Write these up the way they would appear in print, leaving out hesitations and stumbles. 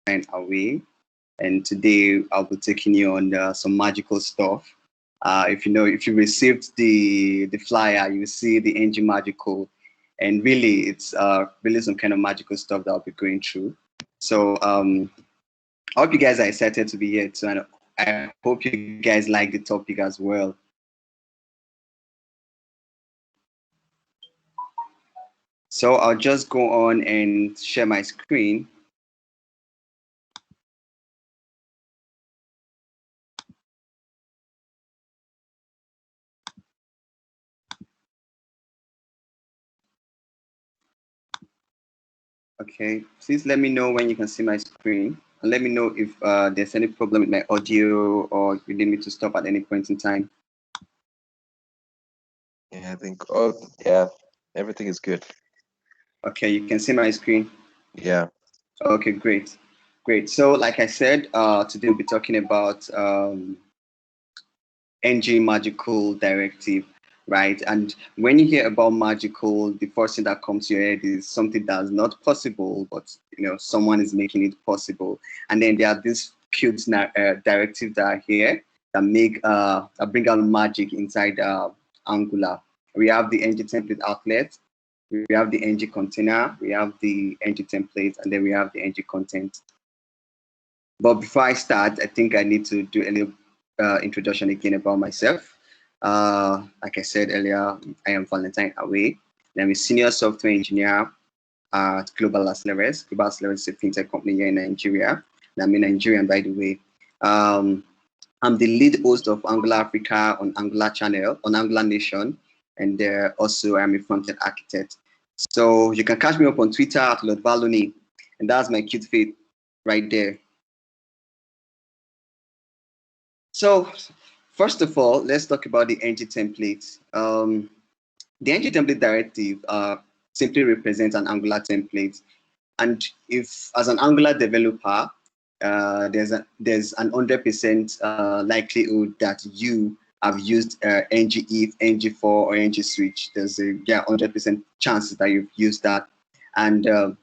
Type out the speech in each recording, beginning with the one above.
Awe, and today I'll be taking you on some magical stuff. If you received the flyer, you see the ng magical, and really it's really some kind of magical stuff that I'll be going through. So I hope you guys are excited to be here too, and I hope you guys like the topic as well. So I'll just go on and share my screen. Okay, please let me know when you can see my screen, and let me know if there's any problem with my audio or you need me to stop at any point in time. Yeah, I think, oh, yeah, everything is good. Okay, you can see my screen? Yeah. Okay, great. Great. So like I said, today we'll be talking about ng magical directive, right? And when you hear about magical, the first thing that comes to your head is something that's not possible, but someone is making it possible. And then there are these cute directives that are here that bring out magic inside Angular. We have the ngTemplateOutlet, we have the ngContainer, we have the ngTemplate, and then we have the ngContent. But before I start, I think I need to do a little introduction again about myself. Like I said earlier, I am Valentine Awe. I'm a senior software engineer at Global Accelerators. Global Accelerators is a fintech company here in Nigeria. And I'm a Nigerian, by the way. I'm the lead host of Angular Africa on Angular channel, on Angular Nation. And also I'm a front-end architect. So you can catch me up on Twitter at Lord Valoni. And that's my cute feed right there. So first of all, let's talk about the ngTemplate. The ngTemplate directive simply represents an Angular template. And if, as an Angular developer, there's an 100% likelihood that you have used ngIf, ngFor, or ngSwitch. There's a 100% chances that you've used that. And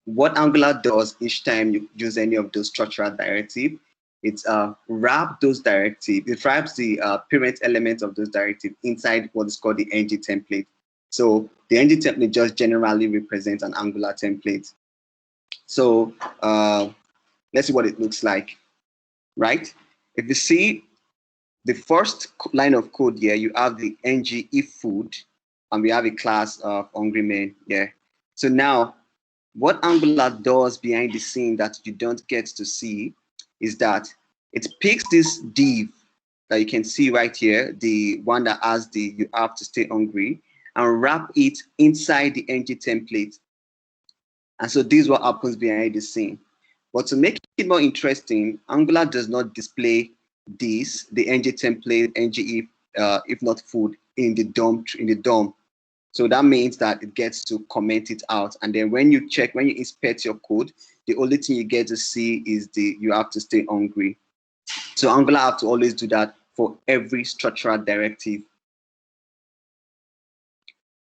what Angular does each time you use any of those structural directives, it wraps those directives, it wraps the parent element of those directives inside what is called the ngTemplate. So the ngTemplate just generally represents an Angular template. So let's see what it looks like, right? If you see the first line of code here, you have the ngIf food, and we have a class of hungry men here. So now, what Angular does behind the scene that you don't get to see is that it picks this div that you can see right here, the one that has the you have to stay hungry, and wrap it inside the ngTemplate. And so this is what happens behind the scene. But to make it more interesting, Angular does not display this, the ngTemplate, ngIf, if not food, in the DOM. So that means that it gets to comment it out. And then when you inspect your code, the only thing you get to see is you have to stay hungry. So Angular have to always do that for every structural directive.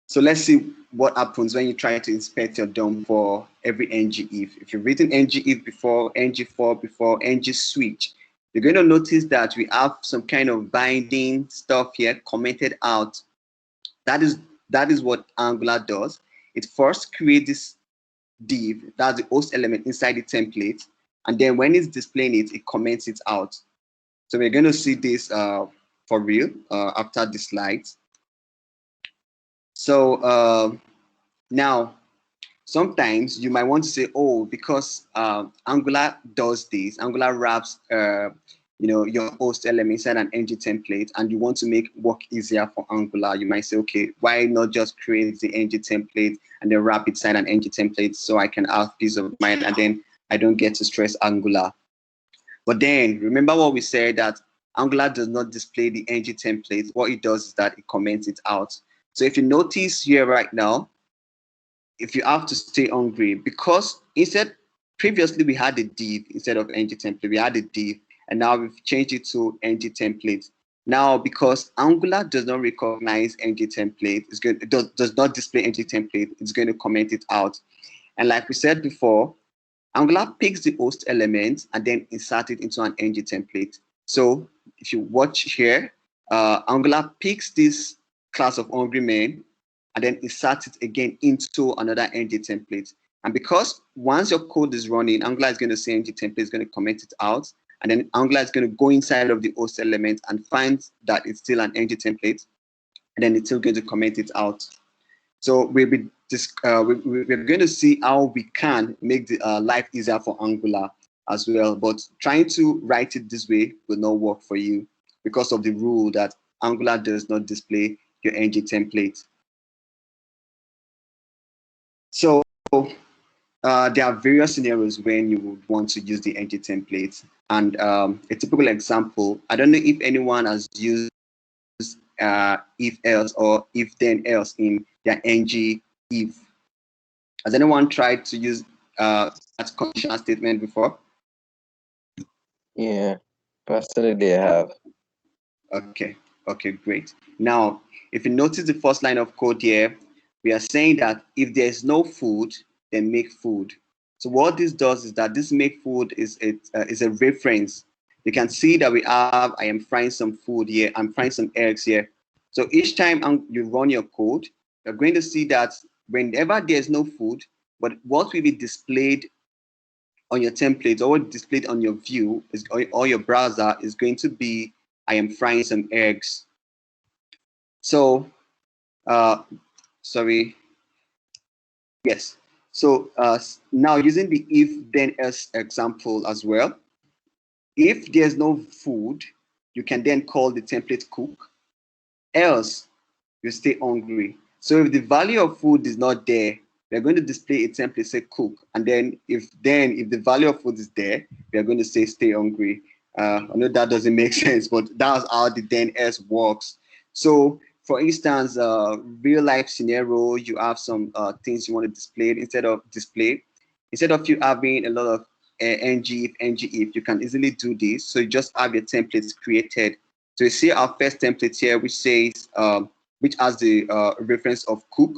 So let's see what happens when you try to inspect your DOM for every ngIf. If you've written ngIf before, ngFor before, ngSwitch, you're going to notice that we have some kind of binding stuff here commented out. That is what Angular does. It first creates this div, that's the host element inside the template, and then when it's displaying it, it comments it out. So we're going to see this for real after the slides. So now, sometimes you might want to say, oh, because Angular does this, Angular wraps your host element inside an ngTemplate, and you want to make work easier for Angular, you might say, okay, why not just create the ngTemplate and then wrap it inside an ngTemplate so I can have peace of mind and then I don't get to stress Angular. But then remember what we said, that Angular does not display the ngTemplate. What it does is that it comments it out. So if you notice here right now, if you have to stay hungry, because previously we had a div instead of ngTemplate, we had a div, and now we've changed it to ngTemplate. Now, because Angular does not recognize ngTemplate, it does not display ngTemplate, it's going to comment it out. And like we said before, Angular picks the host element and then insert it into an ngTemplate. So if you watch here, Angular picks this class of hungry men and then insert it again into another ngTemplate. And because once your code is running, Angular is going to say ngTemplate is going to comment it out, and then Angular is going to go inside of the host element and find that it's still an ngTemplate, and then it's still going to comment it out. So we're going to see how we can make the life easier for Angular as well. But trying to write it this way will not work for you because of the rule that Angular does not display your ngTemplate. So there are various scenarios when you would want to use the ngTemplate. And a typical example, I don't know if anyone has used if else or if then else in their ng if. Has anyone tried to use that conditional statement before? Yeah, personally, I have. Okay, great. Now, if you notice the first line of code here, we are saying that if there's no food, then make food. So what this does is that this make food is a reference. You can see that we have, I am frying some food here, I'm frying some eggs here. So each time you run your code, you're going to see that whenever there's no food, but what will be displayed on your template or displayed on your view is, or your browser is going to be, I am frying some eggs. So, sorry. Yes. So now using the if then else example as well. If there's no food, you can then call the template cook. Else, you stay hungry. So if the value of food is not there, we're going to display a template say cook, and then if the value of food is there, we're going to say stay hungry. I know that doesn't make sense, but that's how the then else works. So for instance, real life scenario, you have some things you want to display instead of you having a lot of ng if, you can easily do this. So you just have your templates created. So you see our first template here, which says which has the reference of cook,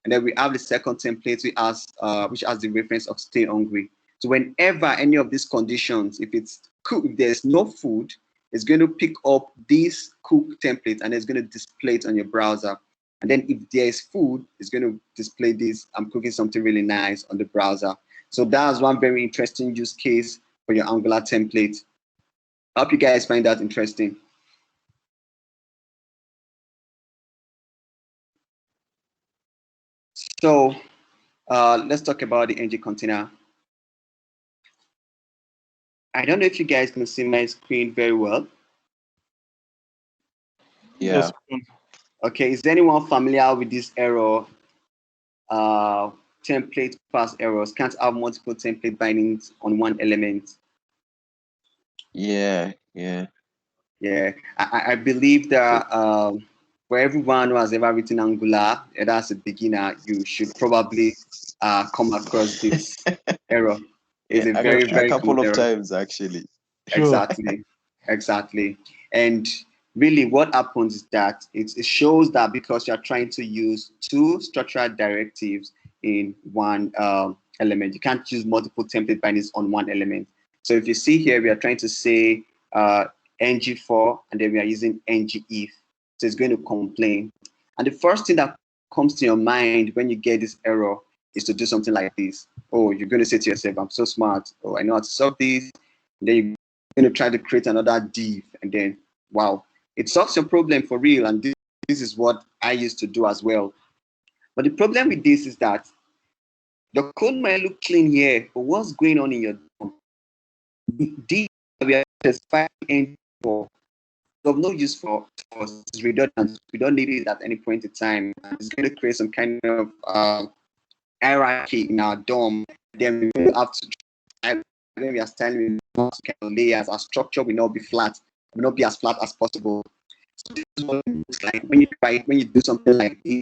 and then we have the second template which has the reference of stay hungry. So whenever any of these conditions, if there's no food, it's going to pick up this cook template and it's going to display it on your browser. And then if there's food, it's going to display this, I'm cooking something really nice on the browser. So that's one very interesting use case for your Angular template. I hope you guys find that interesting. So let's talk about the ngContainer. I don't know if you guys can see my screen very well. Yeah. Yes. Okay, is anyone familiar with this error? Template pass errors, can't have multiple template bindings on one element. Yeah. Yeah, I believe that for everyone who has ever written Angular, and as a beginner, you should probably come across this error. It's a very, A very couple common of error. times actually. Sure. Exactly. And really what happens is that it shows that because you're trying to use two structural directives in one element, you can't use multiple template bindings on one element. So if you see here, we are trying to say ng-for, and then we are using ng-if. So it's going to complain. And the first thing that comes to your mind when you get this error is to do something like this. Oh, you're going to say to yourself, I'm so smart. Oh, I know how to solve this. And then you're going to try to create another div. And then, wow, it solves your problem for real. And this is what I used to do as well. But the problem with this is that the code might look clean here, but what's going on in your DOM? Div we are specifying for of no use for us. It's redundant. We don't need it at any point in time. It's going to create some kind of hierarchy in our DOM. Then we have to try, when we are styling kind of layers, our structure will not be flat, will not be as flat as possible. So this is what it looks like when you do something like this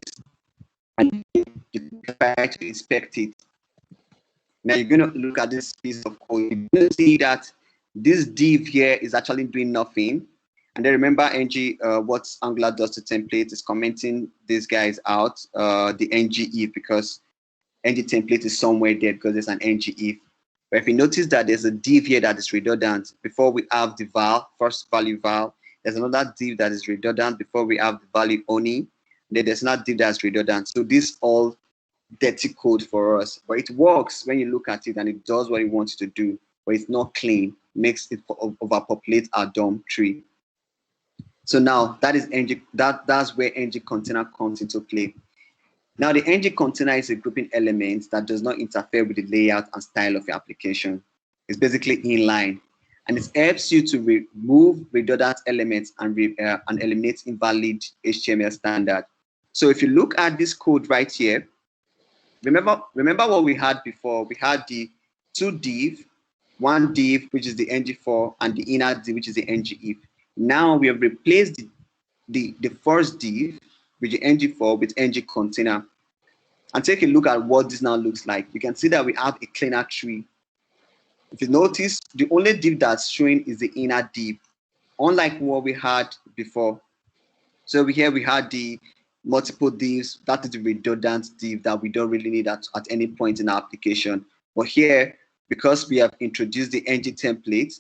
and you try to inspect it. Now you're going to look at this piece of code. You're going to see that this div here is actually doing nothing. And then remember, what Angular does to template is commenting these guys out, the ng-if, because ngTemplate is somewhere there because there's an ng-if. But if you notice that there's a div here that is redundant before we have the val, first value val, there's another div that is redundant before we have the value only, then there's another div that's redundant. So this all dirty code for us, but it works when you look at it and it does what it wants to do, but it's not clean, makes it overpopulate our DOM tree. So now that is that's where ngContainer comes into play. Now the ngContainer is a grouping element that does not interfere with the layout and style of your application. It's basically inline, and it helps you to remove redundant elements and eliminate invalid HTML standard. So if you look at this code right here, remember what we had before. We had the two div, one div which is the ng-for, and the inner div which is the ng-if. Now we have replaced the first div with the ng-for with ngContainer. And take a look at what this now looks like. You can see that we have a cleaner tree. If you notice, the only div that's showing is the inner div, unlike what we had before. So here we had the multiple divs. That is the redundant div that we don't really need at any point in our application. But here, because we have introduced the ngTemplate,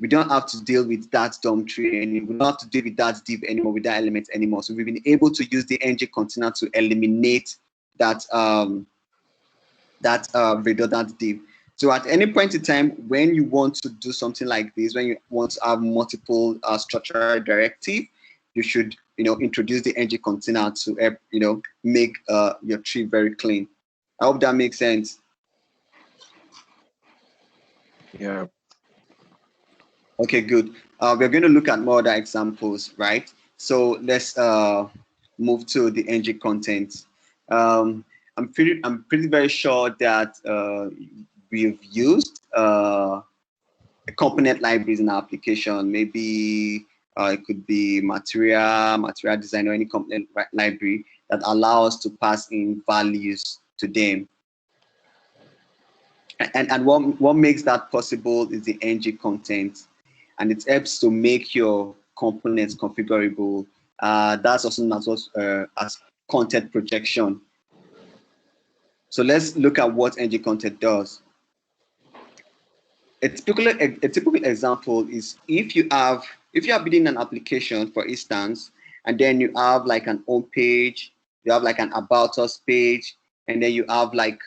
we don't have to deal with that DOM tree anymore. We don't have to deal with that div anymore, with that element anymore. So we've been able to use the ngContainer to eliminate that redundant div. So at any point in time, when you want to do something like this, when you want to have multiple structural directive, you should introduce the ngContainer to help make your tree very clean. I hope that makes sense. Yeah. Okay, good. We're going to look at more other examples, right? So let's move to the ngContent. I'm pretty very sure that we've used component libraries in our application. Maybe it could be material design, or any component library that allows us to pass in values to them. And what makes that possible is the ngContent, and it helps to make your components configurable. That's also known as content projection. So let's look at what ngContent does. A typical example is if you are building an application, for instance, and then you have like an home page, you have like an about us page, and then you have like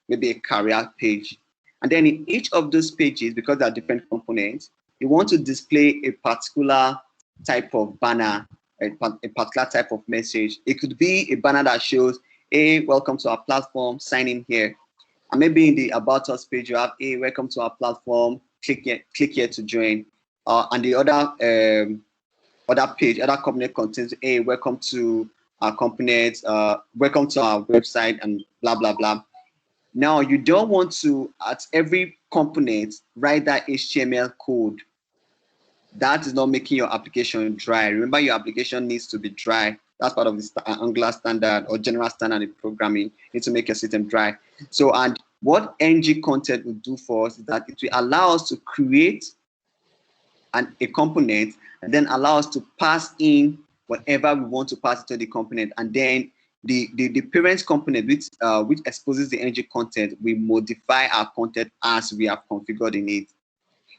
maybe a career page. And then in each of those pages, because there are different components, you want to display a particular type of banner, a particular type of message. It could be a banner that shows, hey, welcome to our platform, sign in here. And maybe in the About Us page, you have, hey, welcome to our platform, click here to join. And the other page, other component contains, hey, welcome to our component, welcome to our website, and blah, blah, blah. Now, you don't want to, at every component, write that HTML code. That is not making your application dry. Remember, your application needs to be dry. That's part of the Angular standard or general standard in programming. You need to make your system dry. So, and what ngContent will do for us is that it will allow us to create a component and then allow us to pass in whatever we want to pass into the component. And then the parent component, which exposes the ngContent, will modify our content as we have configured in it.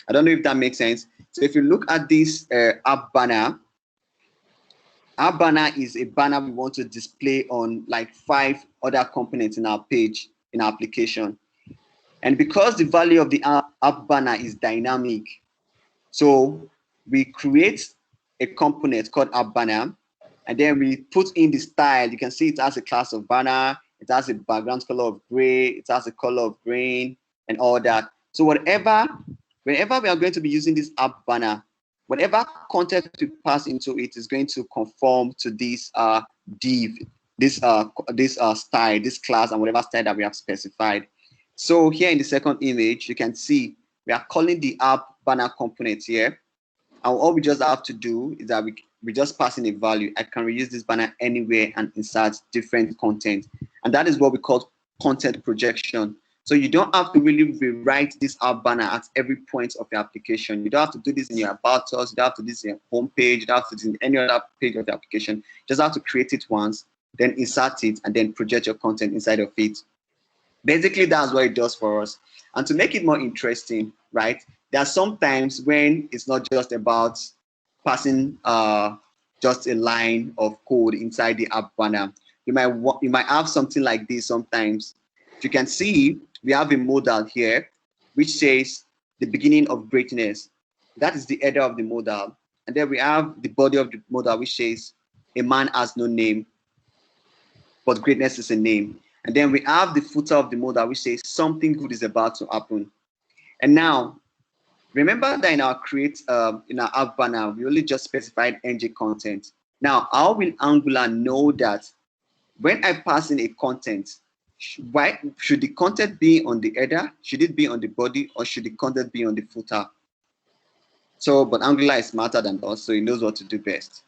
I don't know if that makes sense. So if you look at this app banner, our banner is a banner we want to display on like 5 other components in our page, in our application. And because the value of the app banner is dynamic, so we create a component called app banner, and then we put in the style. You can see it has a class of banner, it has a background color of gray, it has a color of green, and all that. So whenever we are going to be using this app banner, whatever content we pass into it is going to conform to this div, this style, this class, and whatever style that we have specified. So here in the second image, you can see we are calling the app banner component here. And all we just have to do is that we just pass in a value. I can reuse this banner anywhere and insert different content. And that is what we call content projection. So you don't have to really rewrite this app banner at every point of your application. You don't have to do this in your About Us, you don't have to do this in your home page, you don't have to do this in any other page of the application. You just have to create it once, then insert it, and then project your content inside of it. Basically, that's what it does for us. And to make it more interesting, right? There are some times when it's not just about passing just a line of code inside the app banner. You might have something like this sometimes. If you can see, we have a modal here, which says the beginning of greatness. That is the header of the modal. And then we have the body of the modal, which says a man has no name, but greatness is a name. And then we have the footer of the modal, which says something good is about to happen. And now, remember that in our app banner, we only just specified ngContent. Now, how will Angular know that when I pass in a content, why should the content be on the header? Should it be on the body, or should the content be on the footer? So, but Angular is smarter than us, so he knows what to do best.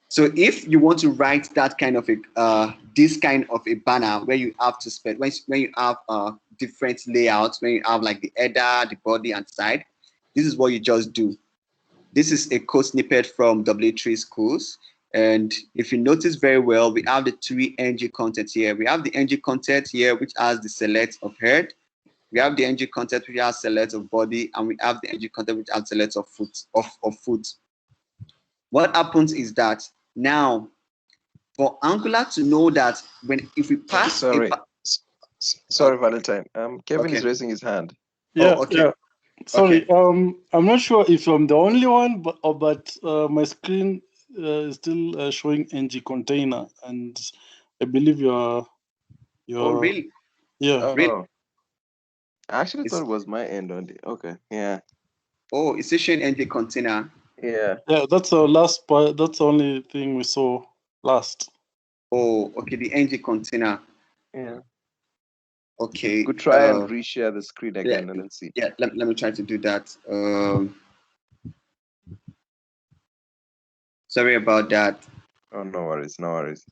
So if you want to write that kind of a this kind of a banner where you have to spend when you have different layouts, when you have like the header, the body, and side, this is what you just do. This is a code snippet from W3 schools. And if you notice very well, we have the three ngContent here. We have the ngContent here, which has the select of head. We have the ngContent, which has select of body, and we have the ngContent, which has select of foot. What happens is that now, for Angular to know that if we pass, sorry, Valentine. Kevin is raising his hand. Yeah, okay. Yeah. Sorry, I'm not sure if I'm the only one, but my screen is still showing ngContainer, and I believe you're. Oh, really? Yeah. Oh, really? I actually thought it was my end only. Okay, yeah. Oh, it's showing ngContainer. Yeah. Yeah, that's the last part. That's the only thing we saw last. Oh, okay, the ngContainer. Yeah. Okay. Could try and reshare the screen again and then see. Yeah, let me try to do that. Sorry about that. Oh, no worries, no worries.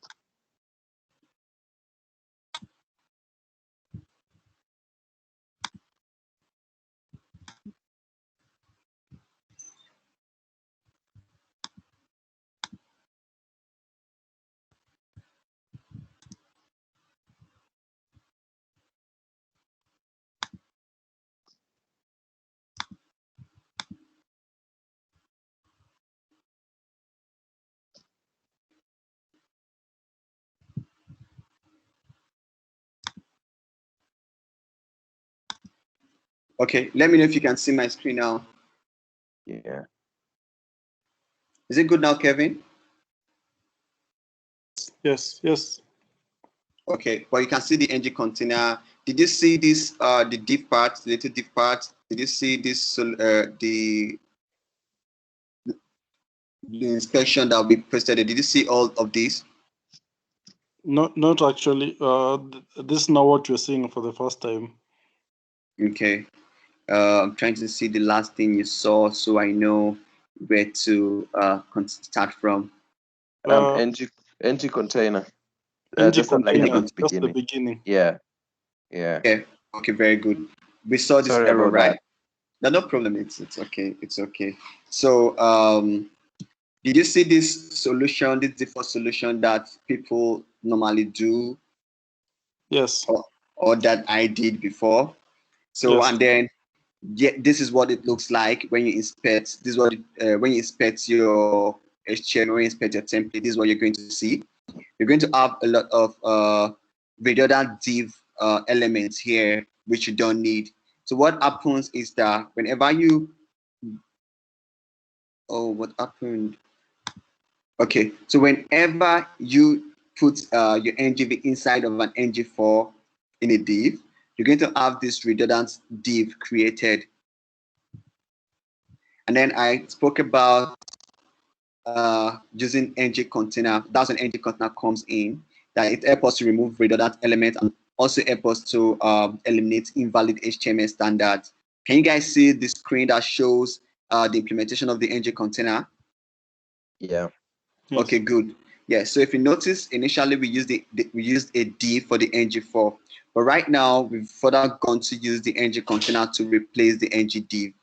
Okay, let me know if you can see my screen now. Yeah. Is it good now, Kevin? Yes. Okay, but you can see the ngContainer. Did you see this? The div part, the little div part. Did you see this? The inspection that we posted. Did you see all of these? Not actually. This is not what you're seeing for the first time. Okay. I'm trying to see the last thing you saw, so I know where to start from. ngContainer. Just the beginning. Yeah. Okay, very good. We saw this error, right? No problem. It's okay. It's okay. So did you see this solution, this default solution that people normally do? Yes. Or that I did before. So yes. And then this is what it looks like when you inspect. This is what when you inspect your HTML, when you inspect your template. This is what you're going to see. You're going to have a lot of redundant div elements here, which you don't need. So what happens is that whenever you, what happened? Okay, so whenever you put your ngV inside of an ng4 in a div, you're going to have this redundant div created. And then I spoke about using ngContainer. That's when ngContainer comes in, that it helps us to remove redundant elements and also help us to eliminate invalid HTML standards. Can you guys see the screen that shows the implementation of the ngContainer? Yeah. Yes. Okay, good. Yeah, so if you notice, initially we used we used a div for the ng4, but right now we've further gone to use the ngContainer to replace the ngDiv.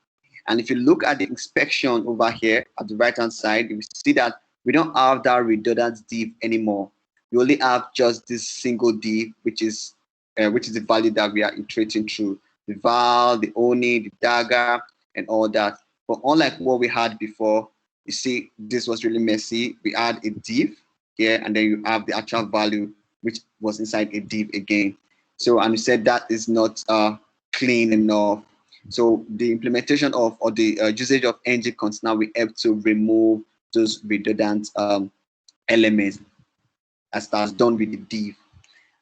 And if you look at the inspection over here at the right hand side, you see that we don't have that redundant div anymore. We only have just this single div, which is which is the value that we are iterating through, the val, the oni, the dagger, and all that. But unlike what we had before, you see, this was really messy. We add a div here, and then you have the actual value, which was inside a div again. So, and we said that is not clean enough. So the implementation of, or the usage of ngContainer will help to remove those redundant elements as that's done with the div.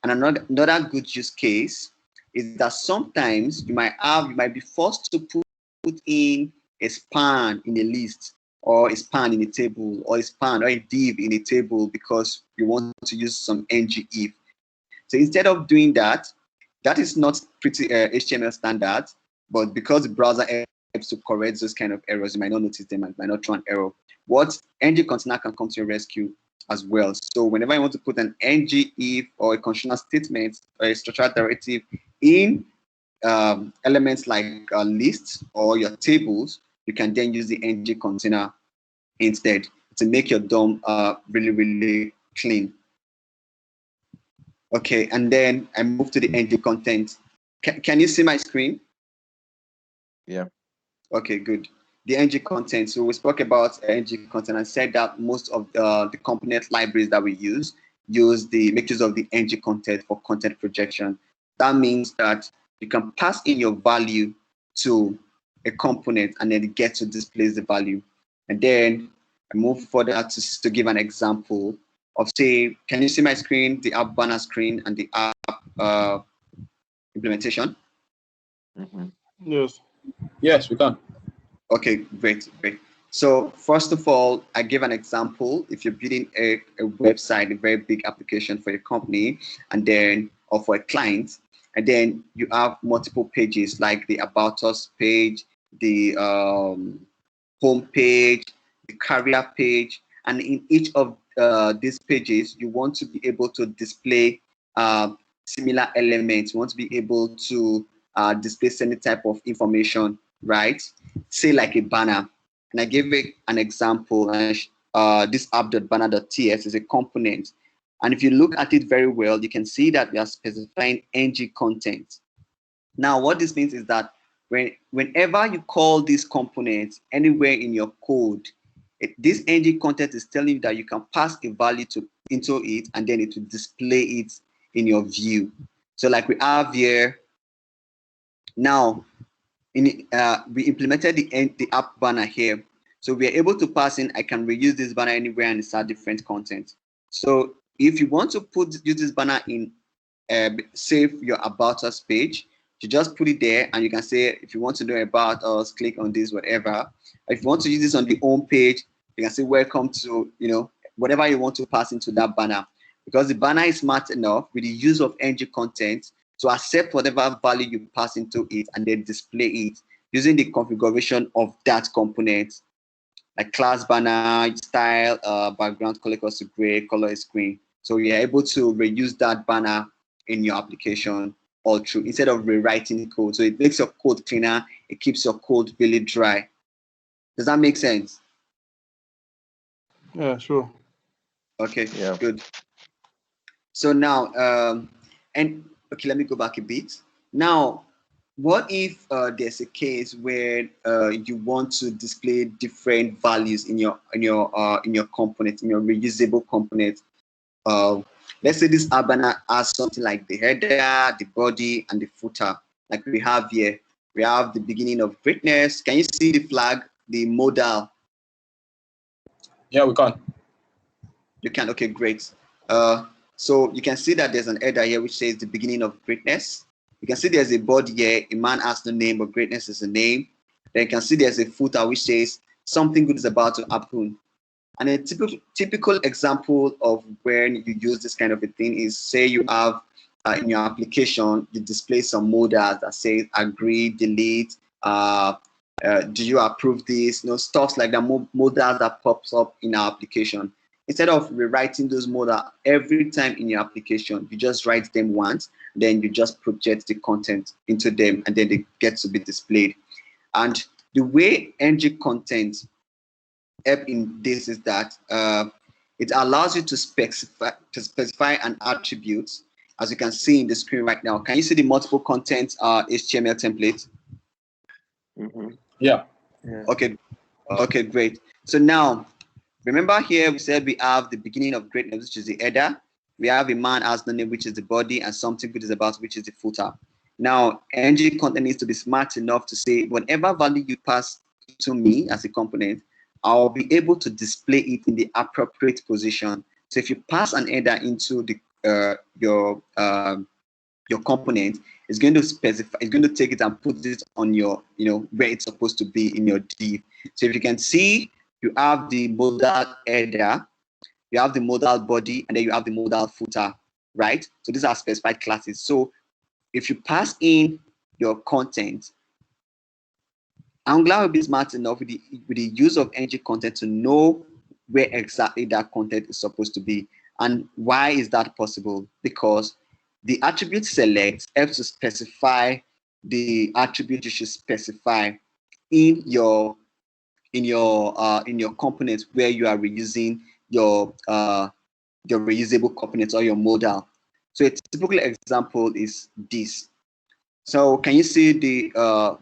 And another good use case is that sometimes you might be forced to put in a span in a list, or a span in a table, or a span or a div in a table because you want to use some ngIf. So instead of doing that, that is not pretty HTML standard, but because the browser helps to correct those kind of errors, you might not notice them and might not throw an error. What ngContainer can come to your rescue as well. So whenever you want to put an ngIf or a conditional statement or a structured directive in elements like lists or your tables, you can then use the ngContainer instead to make your DOM really, really clean. Okay, and then I move to the ngContent. Can you see my screen? Yeah. Okay, good. The ngContent. So we spoke about ngContent and said that most of the component libraries that we use make use of the ngContent for content projection. That means that you can pass in your value to a component and then it gets to display the value. And then I move further to give an example of, say, can you see my screen, the app banner screen and the app implementation? Mm-hmm. Yes. Yes, we can. Okay, great. So first of all, I give an example. If you're building a website, a very big application for your company, and then, or for a client, and then you have multiple pages like the About Us page, the home page, the career page, and in each of these pages, you want to be able to display similar elements. You want to be able to display any type of information, right? Say like a banner. And I gave it an example. This app.banner.ts is a component. And if you look at it very well, you can see that we are specifying ngContent. Now, what this means is that whenever you call this component anywhere in your code, this ngContent is telling you that you can pass a value into it, and then it will display it in your view. So like we have here, now, we implemented the app banner here. So we are able to pass in, I can reuse this banner anywhere and insert different content. So if you want to use this banner in, save your About Us page, you just put it there and you can say, if you want to know about us, click on this, whatever. If you want to use this on the home page, you can say, welcome to, whatever you want to pass into that banner. Because the banner is smart enough with the use of ngContent to accept whatever value you pass into it and then display it using the configuration of that component, like class banner, style, background color equals to gray, color is green. So you're able to reuse that banner in your application all through instead of rewriting the code. So it makes your code cleaner. It keeps your code really dry. Does that make sense? Yeah, sure. Okay, Yeah. good. So now, okay, let me go back a bit. Now, what if there's a case where you want to display different values in your component, in your reusable component? Let's say this app banner has something like the header, the body, and the footer. Like we have here, we have the beginning of greatness. Can you see the flag, the modal? Yeah, we can. You can. Okay, great. So you can see that there's an header here which says the beginning of greatness. You can see there's a body here. A man has no name, but greatness is a name. Then you can see there's a footer which says something good is about to happen. And a typical example of when you use this kind of a thing is, say you have in your application, you display some modals that says agree, delete, do you approve this? Stuff like that, modals that pops up in our application. Instead of rewriting those modals every time in your application, you just write them once, then you just project the content into them, and then they get to be displayed. And the way ngContent help in this is that it allows you to specify an attribute as you can see in the screen right now. Can you see the multiple content HTML template? Yeah. Okay. Okay, great. So now, remember here we said we have the beginning of greatness, which is the header. We have a man has no name, which is the body, and something good is about, which is the footer. Now, ngContent needs to be smart enough to say whatever value you pass to me as a component, I'll be able to display it in the appropriate position. So if you pass an header into the your component, it's going to specify, it's going to take it and put it on your, where it's supposed to be in your div. So if you can see, you have the modal header, you have the modal body, and then you have the modal footer, right? So these are specified classes. So if you pass in your content, Angular will be smart enough with the use of ngContent to know where exactly that content is supposed to be. And why is that possible? Because the attribute select helps to specify the attribute you should specify in your component where you are reusing your reusable components or your modal. So a typical example is this. So can you see the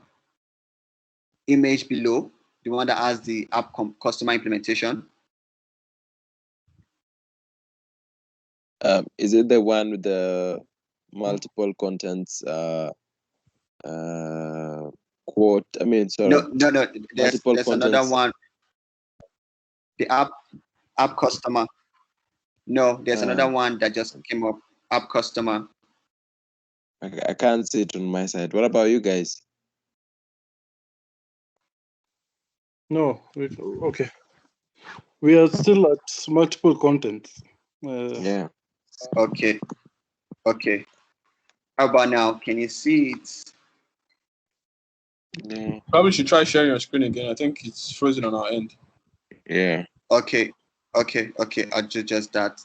image below, the one that has the app customer implementation? Is it the one with the multiple contents quote? I mean, sorry. No. There's another one. The app customer. No, there's another one that just came up. App customer. I can't see it on my side. What about you guys? No, okay. We are still at multiple contents. Yeah. Okay. How about now? Can you see it? Yeah. Probably should try sharing your screen again. I think it's frozen on our end. Yeah. Okay. I'll do just that.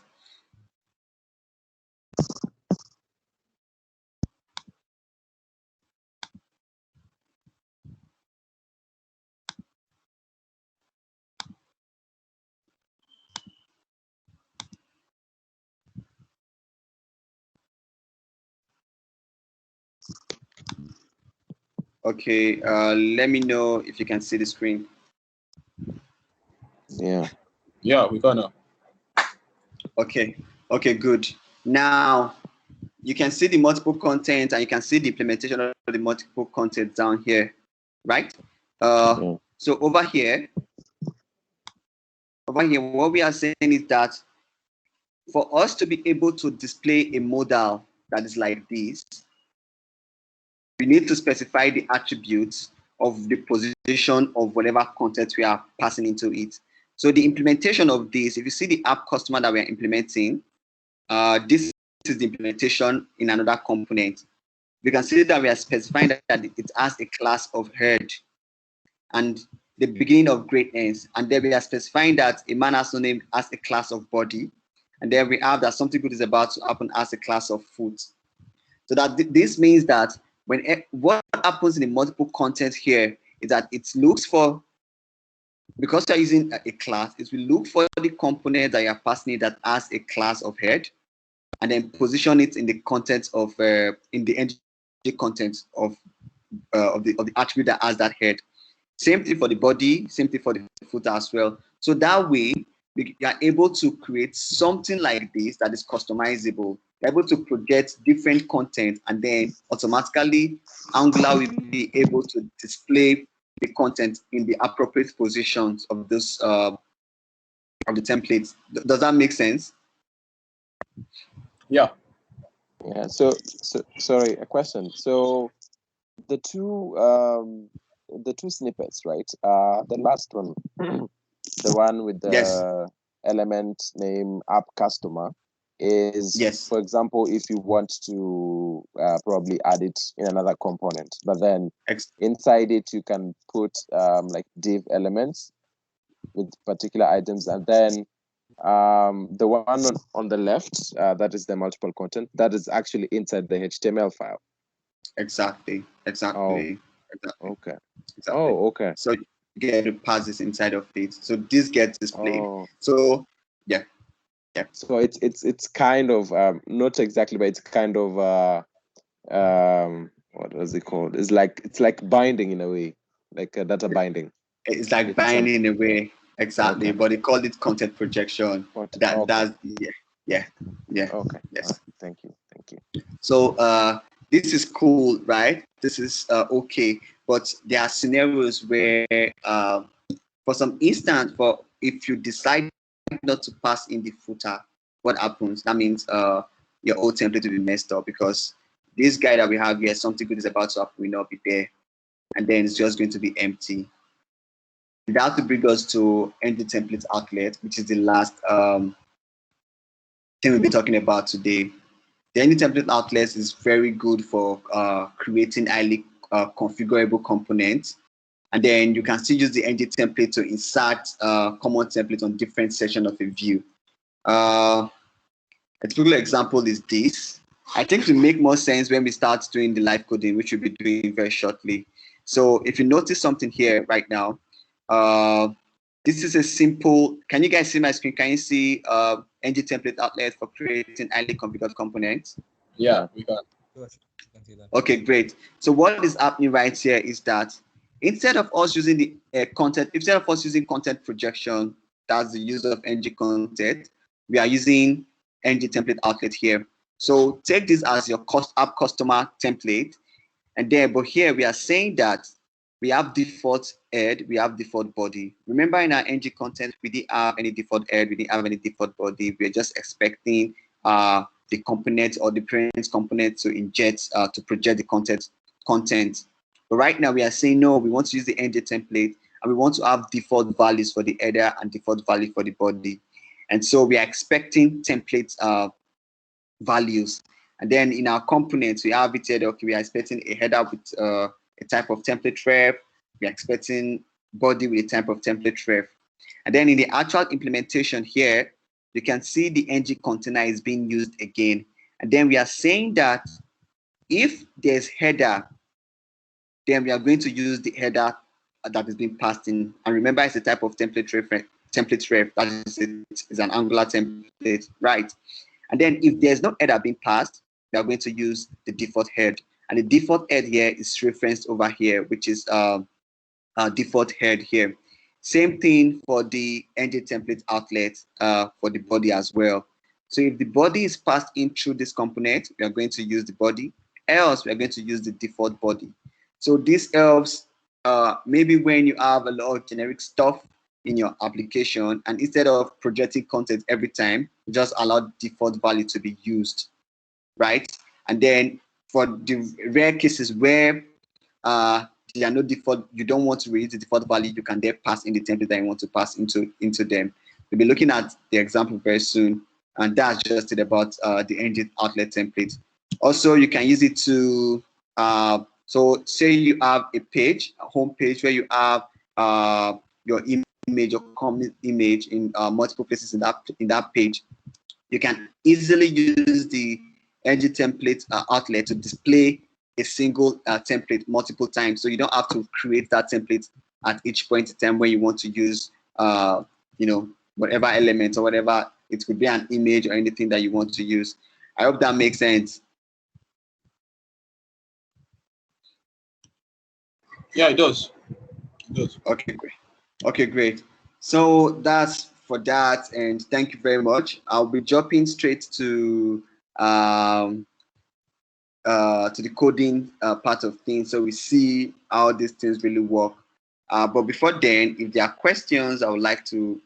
Okay, let me know if you can see the screen. Yeah. Yeah, we can now. Okay, good. Now you can see the multiple content and you can see the implementation of the multiple content down here, right? So over here, what we are saying is that for us to be able to display a modal that is like this, we need to specify the attributes of the position of whatever content we are passing into it. So the implementation of this, if you see the app customer that we are implementing, this is the implementation in another component. We can see that we are specifying that it has a class of head and the beginning of greatness. And then we are specifying that a man has no name as a class of body. And then we have that something good is about to happen as a class of foot. So that this means that what happens in the multiple content here is that it looks for, because you're using a class, it will look for the component that you're passing it that has a class of head, and then position it in the content of in the ng content of the attribute that has that head. Same thing for the body, same thing for the footer as well. So that way we are able to create something like this that is customizable. You're able to project different content, and then automatically Angular will be able to display the content in the appropriate positions of this of the templates. Does that make sense? Yeah. Yeah. So sorry, a question. So the two snippets, right? The last one, the one with the element name app customer is, for example, if you want to probably add it in another component, but then inside it you can put like div elements with particular items, and then the one on the left, that is the multiple content, that is actually inside the HTML file. Exactly. Oh, Exactly. okay. Oh, okay. So you get to pass this inside of it. So this gets displayed. Oh. So yeah. Yeah. So it's kind of not exactly, but it's kind of what was it called? It's like binding in a way, like a data binding. It's like With binding in a way, exactly. Okay. But they call it content projection. Okay. That's yeah. Okay. Yes. Thank you. So this is cool, right? This is okay. But there are scenarios where, for some instance, for if you decide not to pass in the footer, what happens? That means your old template will be messed up, because this guy that we have here, something good is about to happen, will not be there, and then it's just going to be empty. That will bring us to ngTemplateOutlet, which is the last thing we'll be talking about today. The ngTemplateOutlet is very good for creating highly configurable components. And then you can still use the ngTemplate to insert common templates on different sections of a view. A typical example is this. I think it will make more sense when we start doing the live coding, which we'll be doing very shortly. So if you notice something here right now, this is a simple, can you guys see my screen? Can you see ngTemplateOutlet for creating highly configured components? Yeah, we can. Okay, great. So what is happening right here is that instead of us using the instead of us using content projection, that's the use of ngContent, we are using ngTemplateOutlet here. So take this as your app customer template, and there, but here we are saying that we have default head, we have default body. Remember, in our ngContent, we didn't have any default head, we didn't have any default body. We're just expecting the component or the parent component to inject, to project the content. But right now we are saying, no, we want to use the ngTemplate, and we want to have default values for the header and default value for the body. And so we are expecting template values. And then in our components, we have it here, okay, we are expecting a header with a type of template ref. We are expecting body with a type of template ref. And then in the actual implementation here, you can see the ngContainer is being used again. And then we are saying that if there's header, then we are going to use the header that is being passed in. And remember, it's a type of template ref. That is an Angular template, right? And then if there's no header being passed, we are going to use the default head. And the default head here is referenced over here, which is default head here. Same thing for the ngTemplateOutlet for the body as well. So if the body is passed in through this component, we are going to use the body. Else, we are going to use the default body. So this helps maybe when you have a lot of generic stuff in your application, and instead of projecting content every time, just allow default value to be used, right? And then for the rare cases where there are no default, you don't want to reuse the default value, you can then pass in the template that you want to pass into them. We'll be looking at the example very soon, and that's just it about the ngOutlet template. Also, you can use it to so say you have a page, a home page, where you have your image or company image in multiple places in that page. You can easily use the ngTemplateOutlet to display a single template multiple times, so you don't have to create that template at each point in time when you want to use whatever element or whatever. It could be an image or anything that you want to use. I hope that makes sense. Yeah, it does. Okay, great. Okay, great. So that's for that, and thank you very much. I'll be jumping straight to the coding part of things, so we see how these things really work. But before then, if there are questions, I would like to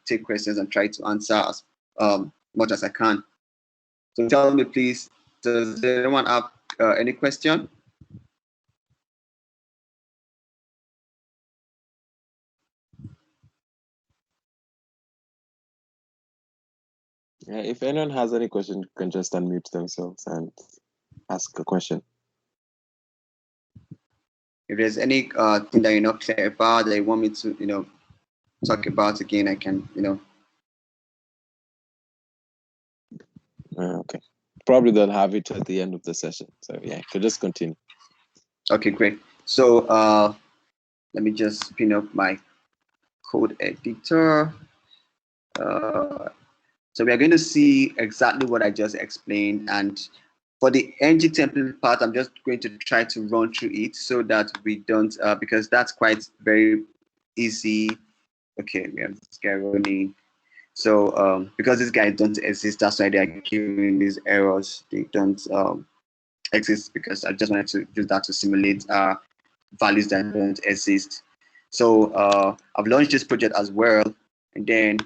take questions and try to answer as much as I can. So tell me, please, does anyone have any question? If anyone has any question, you can just unmute themselves and ask a question. If there's any thing that you're not clear about that you want me to talk about again, I can Okay. Probably they'll have it at the end of the session. So yeah, you could just continue. Okay, great. So let me just spin up my code editor. So we are going to see exactly what I just explained. And for the ngTemplate part, I'm just going to try to run through it so that we don't, because that's quite very easy. Okay, we have this guy running. So because these guys don't exist, that's why they are giving these errors. They don't exist because I just wanted to use that to simulate values that don't exist. So I've launched this project as well, and then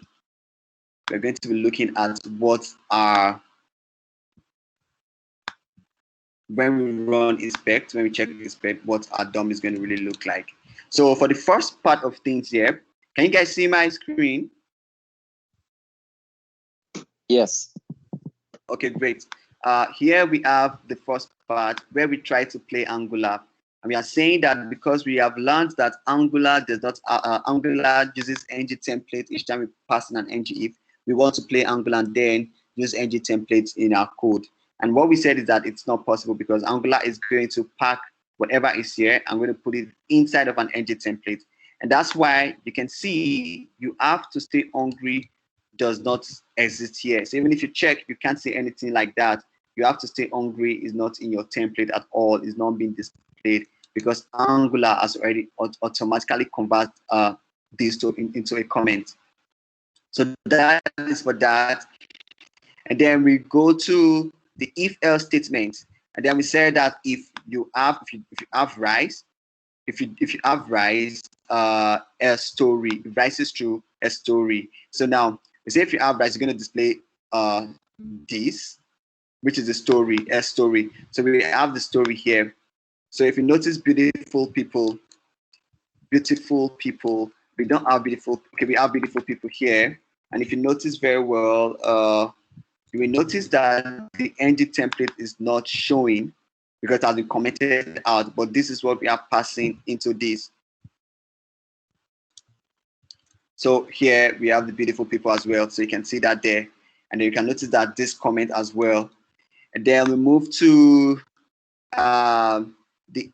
we're going to be looking at what are, when we run inspect, when we check inspect, what our DOM is going to really look like. So for the first part of things here, can you guys see my screen? Yes. Okay, great. Here we have the first part where we try to play Angular. And we are saying that because we have learned that Angular does not, Angular uses ngTemplate each time we pass in an ngIf, we want to play Angular and then use ngTemplate in our code. And what we said is that it's not possible because Angular is going to pack whatever is here. I'm going to put it inside of an ngTemplate. And that's why you can see you have to stay hungry does not exist here. So even if you check, you can't see anything like that. You have to stay hungry is not in your template at all. It's not being displayed because Angular has already automatically convert this into a comment. So that is for that. And then we go to the if-else statement. And then we say that if you have rise, if you have rise, a story, if rise is true, a story. So now we say if you have rise, you're going to display this, which is the story, a story. So we have the story here. So if you notice beautiful people, we don't have beautiful, okay, we have beautiful people here. And if you notice very well, you will notice that the ngTemplate is not showing because it has been commented out, but this is what we are passing into this. So here we have the beautiful people as well. So you can see that there. And then you can notice that this comment as well. And then we move to the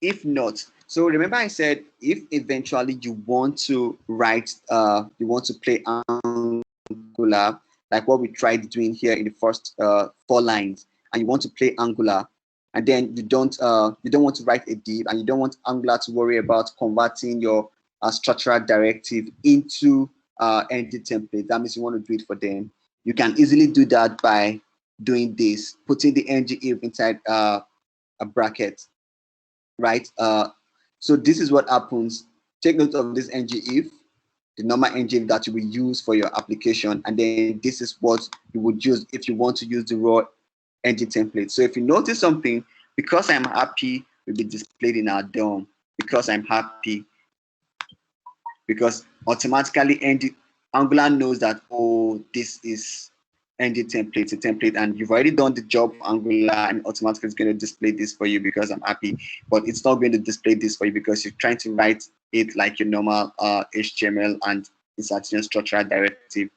if not. So remember I said if eventually you want to write, you want to play Angular, like what we tried doing here in the first 4 lines, and you want to play Angular, and then you don't want to write a div, and you don't want Angular to worry about converting your structural directive into ngTemplate. That means you want to do it for them. You can easily do that by doing this, putting the ngIf inside a bracket, right? So this is what happens. Take note of this ngIf, the normal ngIf that you will use for your application, and then this is what you would use if you want to use the raw ngTemplate. So if you notice something, because I'm happy, will be displayed in our DOM. Because I'm happy, because automatically Angular knows that, oh, this is ngTemplate, a template, and you've already done the job for Angular, and automatically it's going to display this for you because I'm happy. But it's not going to display this for you because you're trying to write it like your normal HTML and inserting structural directive.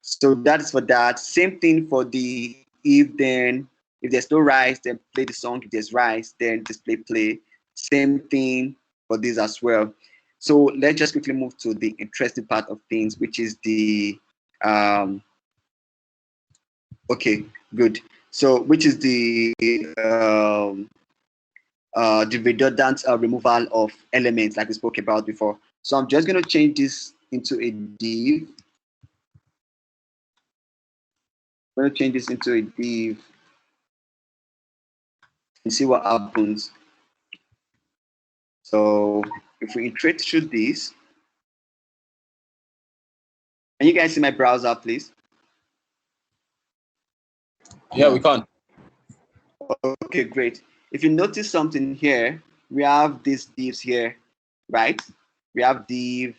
So that is for that. Same thing for the if then. If there's no rise, then play the song. If there's rise, then display play. Same thing for this as well. So let's just quickly move to the interesting part of things, which is the okay, good. So which is the redundant removal of elements like we spoke about before. So I'm just going to change this into a div. I'm going to change this into a div and see what happens. So if we iterate through this, can you guys see my browser, please? Yeah, we can. Okay, great. If you notice something here, we have these divs here, right? We have div,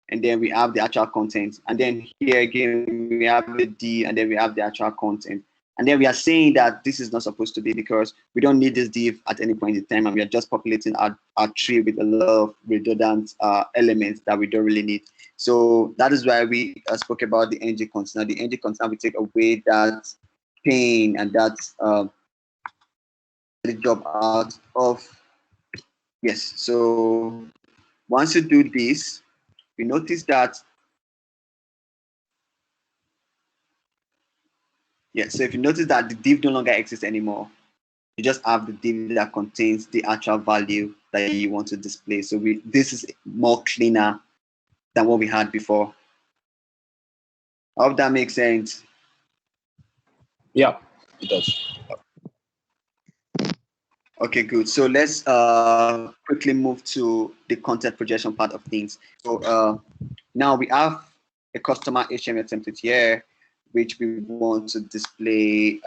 and then we have the actual content. And then here again, we have the div, and then we have the actual content. And then we are saying that this is not supposed to be because we don't need this div at any point in time, and we are just populating our tree with a lot of redundant elements that we don't really need. So that is why we spoke about the ngContainer. The ngContainer will take away that pain and that the job out of. Yes, so once you do this, you notice that Yeah, so if you notice that the div no longer exists anymore, you just have the div that contains the actual value that you want to display. So this is more cleaner than what we had before. I hope that makes sense. Yeah, it does. Okay, good. So let's quickly move to the content projection part of things. So now we have a customer HTML template here, which we want to display.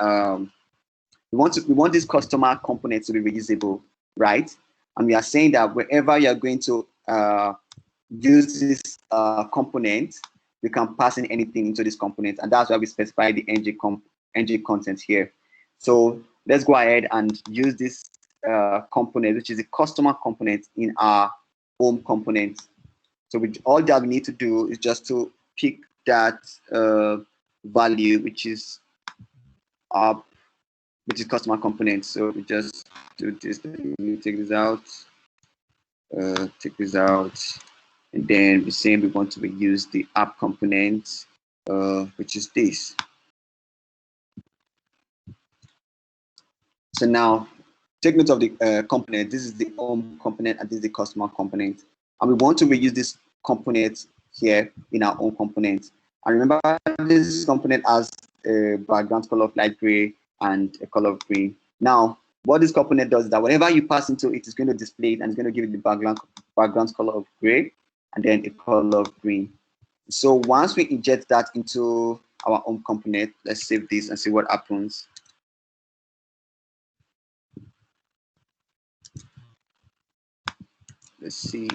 We want this customer component to be reusable, right? And we are saying that wherever you're going to use this component, we can pass in anything into this component, and that's why we specify the ngContent here. So let's go ahead and use this component, which is a customer component, in our home component. So all that we need to do is just to pick that value, which is customer component. So we just do this. Let me take this out. Take this out, and then we're saying we want to reuse the app component, which is this. So now take note of the component. This is the home component and this is the customer component. And we want to reuse this component here in our own component. And remember, this component has a background color of light gray and a color of green. Now, what this component does is that whenever you pass into it, it's going to display it and it's going to give it the background color of gray and then a color of green. So once we inject that into our home component, let's save this and see what happens. Let's see.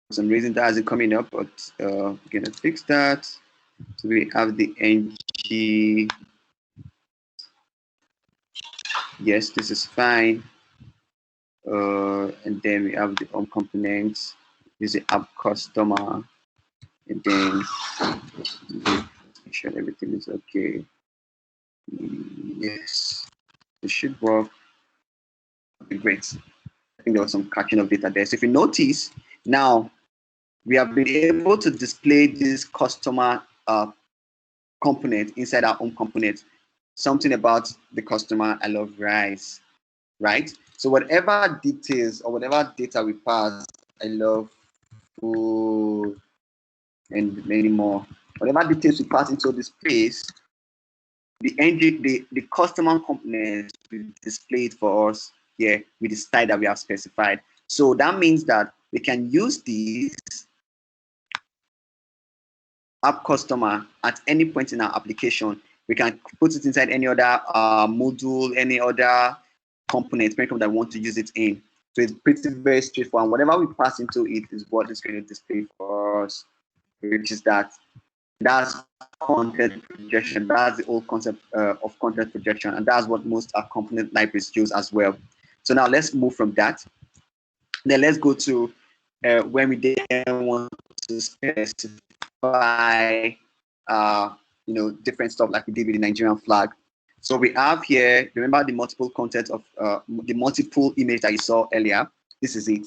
For some reason that isn't coming up, but we're gonna fix that. So we have the ng. Yes, this is fine. And then we have the home components. This is the app customer, and then make sure everything is okay. Yes, it should work. Okay, great. I think there was some catching of data there. So if you notice, now we have been able to display this customer component inside our home component. Something about the customer, I love rice, right? So whatever details or whatever data we pass, I love food, and many more. Whatever details we pass into this place, the customer component will display it for us here with the style that we have specified. So that means that we can use this app customer at any point in our application. We can put it inside any other module, any other component that we want to use it in. So it's pretty very straightforward. And whatever we pass into it is what is going to display for us, which is that. That's content projection. That's the whole concept of content projection, and that's what most component libraries use as well. So now let's move from that. Then let's go to when we then want to specify, different stuff like we did with the Nigerian flag. So we have here, remember the multiple content of the multiple image that you saw earlier. This is it.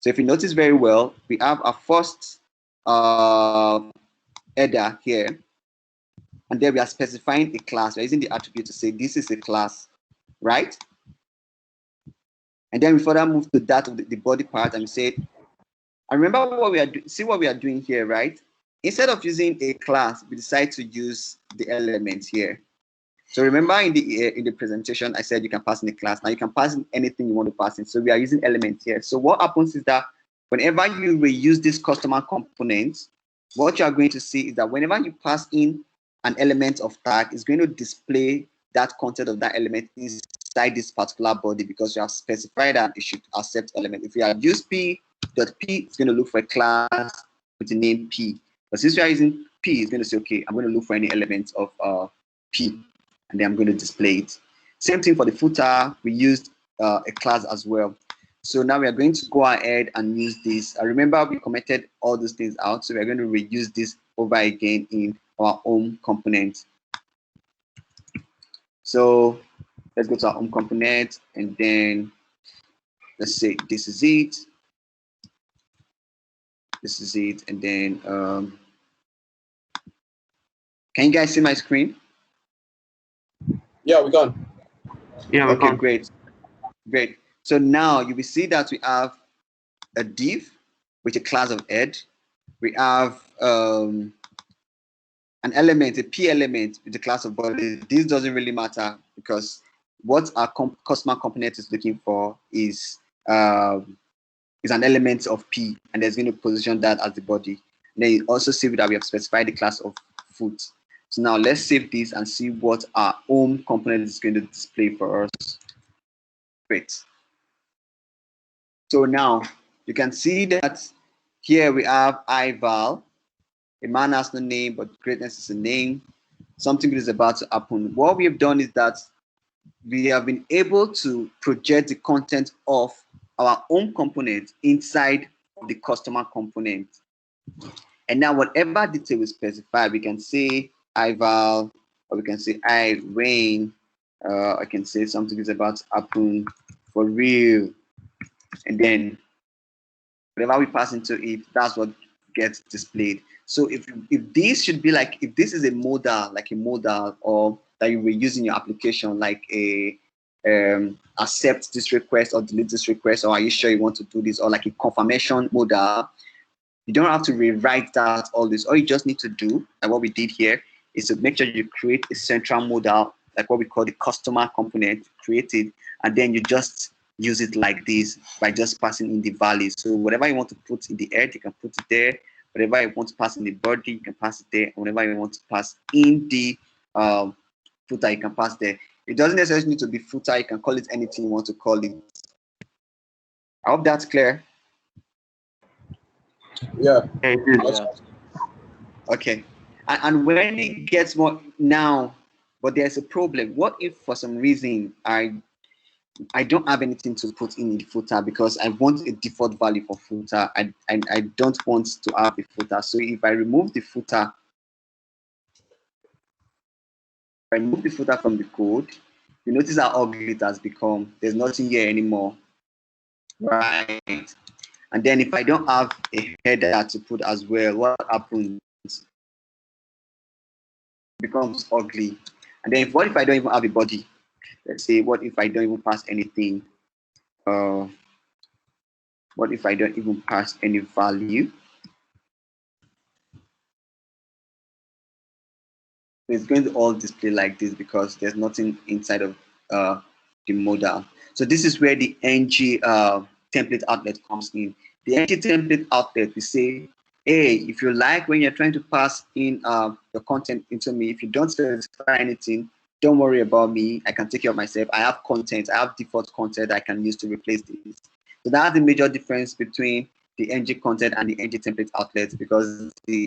So if you notice very well, we have our first header here, and then we are specifying a class. We're using the attribute to say this is a class, right? And then we further move to that of the body part, and we say, and remember what we are see what we are doing here, right? Instead of using a class, we decide to use the elements here. So remember in the presentation, I said you can pass in a class. Now you can pass in anything you want to pass in. So we are using elements here. So what happens is that whenever you reuse this customer components, what you are going to see is that whenever you pass in an element of tag, it's going to display that content of that element inside this particular body because you have specified that it should accept element. If you have used p.p, it's going to look for a class with the name p. But since we are using p, it's going to say, okay, I'm going to look for any element of p, and then I'm going to display it. Same thing for the footer. We used a class as well. So now we are going to go ahead and use this. Remember, we commented all those things out. So we're going to reuse this over again in our home component. So let's go to our home component, and then let's say this is it. This is it, and then Can you guys see my screen? Yeah, we can. Yeah, we Okay, can. great. Great. So now you will see that we have a div with a class of head. We have an element, a P element with the class of body. This doesn't really matter because what our customer component is looking for is an element of P, and there's going to position that as the body. Then you also see that we have specified the class of foot. So now let's save this and see what our home component is going to display for us. Great. So now you can see that here we have ival. A man has no name, but greatness is a name. Something is about to happen. What we have done is that we have been able to project the content of our own component inside of the customer component. And now whatever detail we specify, we can say ival, or we can say I rain. I can say something is about to happen for real. And then whatever we pass into it, that's what gets displayed. So if this should be like, if this is a modal, like a modal, or that you will use in your application, like a accept this request or delete this request, or are you sure you want to do this, or like a confirmation modal, you don't have to rewrite that all this. All you just need to do, like what we did here, is to make sure you create a central modal, like what we call the customer component, create it, and then you just use it like this by just passing in the values. So whatever you want to put in the head, you can put it there. Whatever you want to pass in the body, you can pass it there. And whatever you want to pass in the footer, you can pass there. It doesn't necessarily need to be footer. You can call it anything you want to call it. I hope that's clear. Yeah. Yeah, it is. Yeah. Okay. And when it gets more now, but there's a problem. What if for some reason I don't have anything to put in the footer because I want a default value for footer. I don't want to have a footer. So if I remove the footer, from the code, you notice how ugly it has become. There's nothing here anymore, right? And then if I don't have a header to put as well, what happens? It becomes ugly. And then what if I don't even have a body? Let's say, what if I don't even pass anything? What if I don't even pass any value? It's going to all display like this because there's nothing inside of the modal. So this is where the ng template outlet comes in. The ng template outlet, we say, hey, if you like, when you're trying to pass in your content into me, if you don't specify anything, don't worry about me. I can take care of myself. I have content. I have default content I can use to replace this. So that's the major difference between the ngContent and the ngTemplate outlet, because the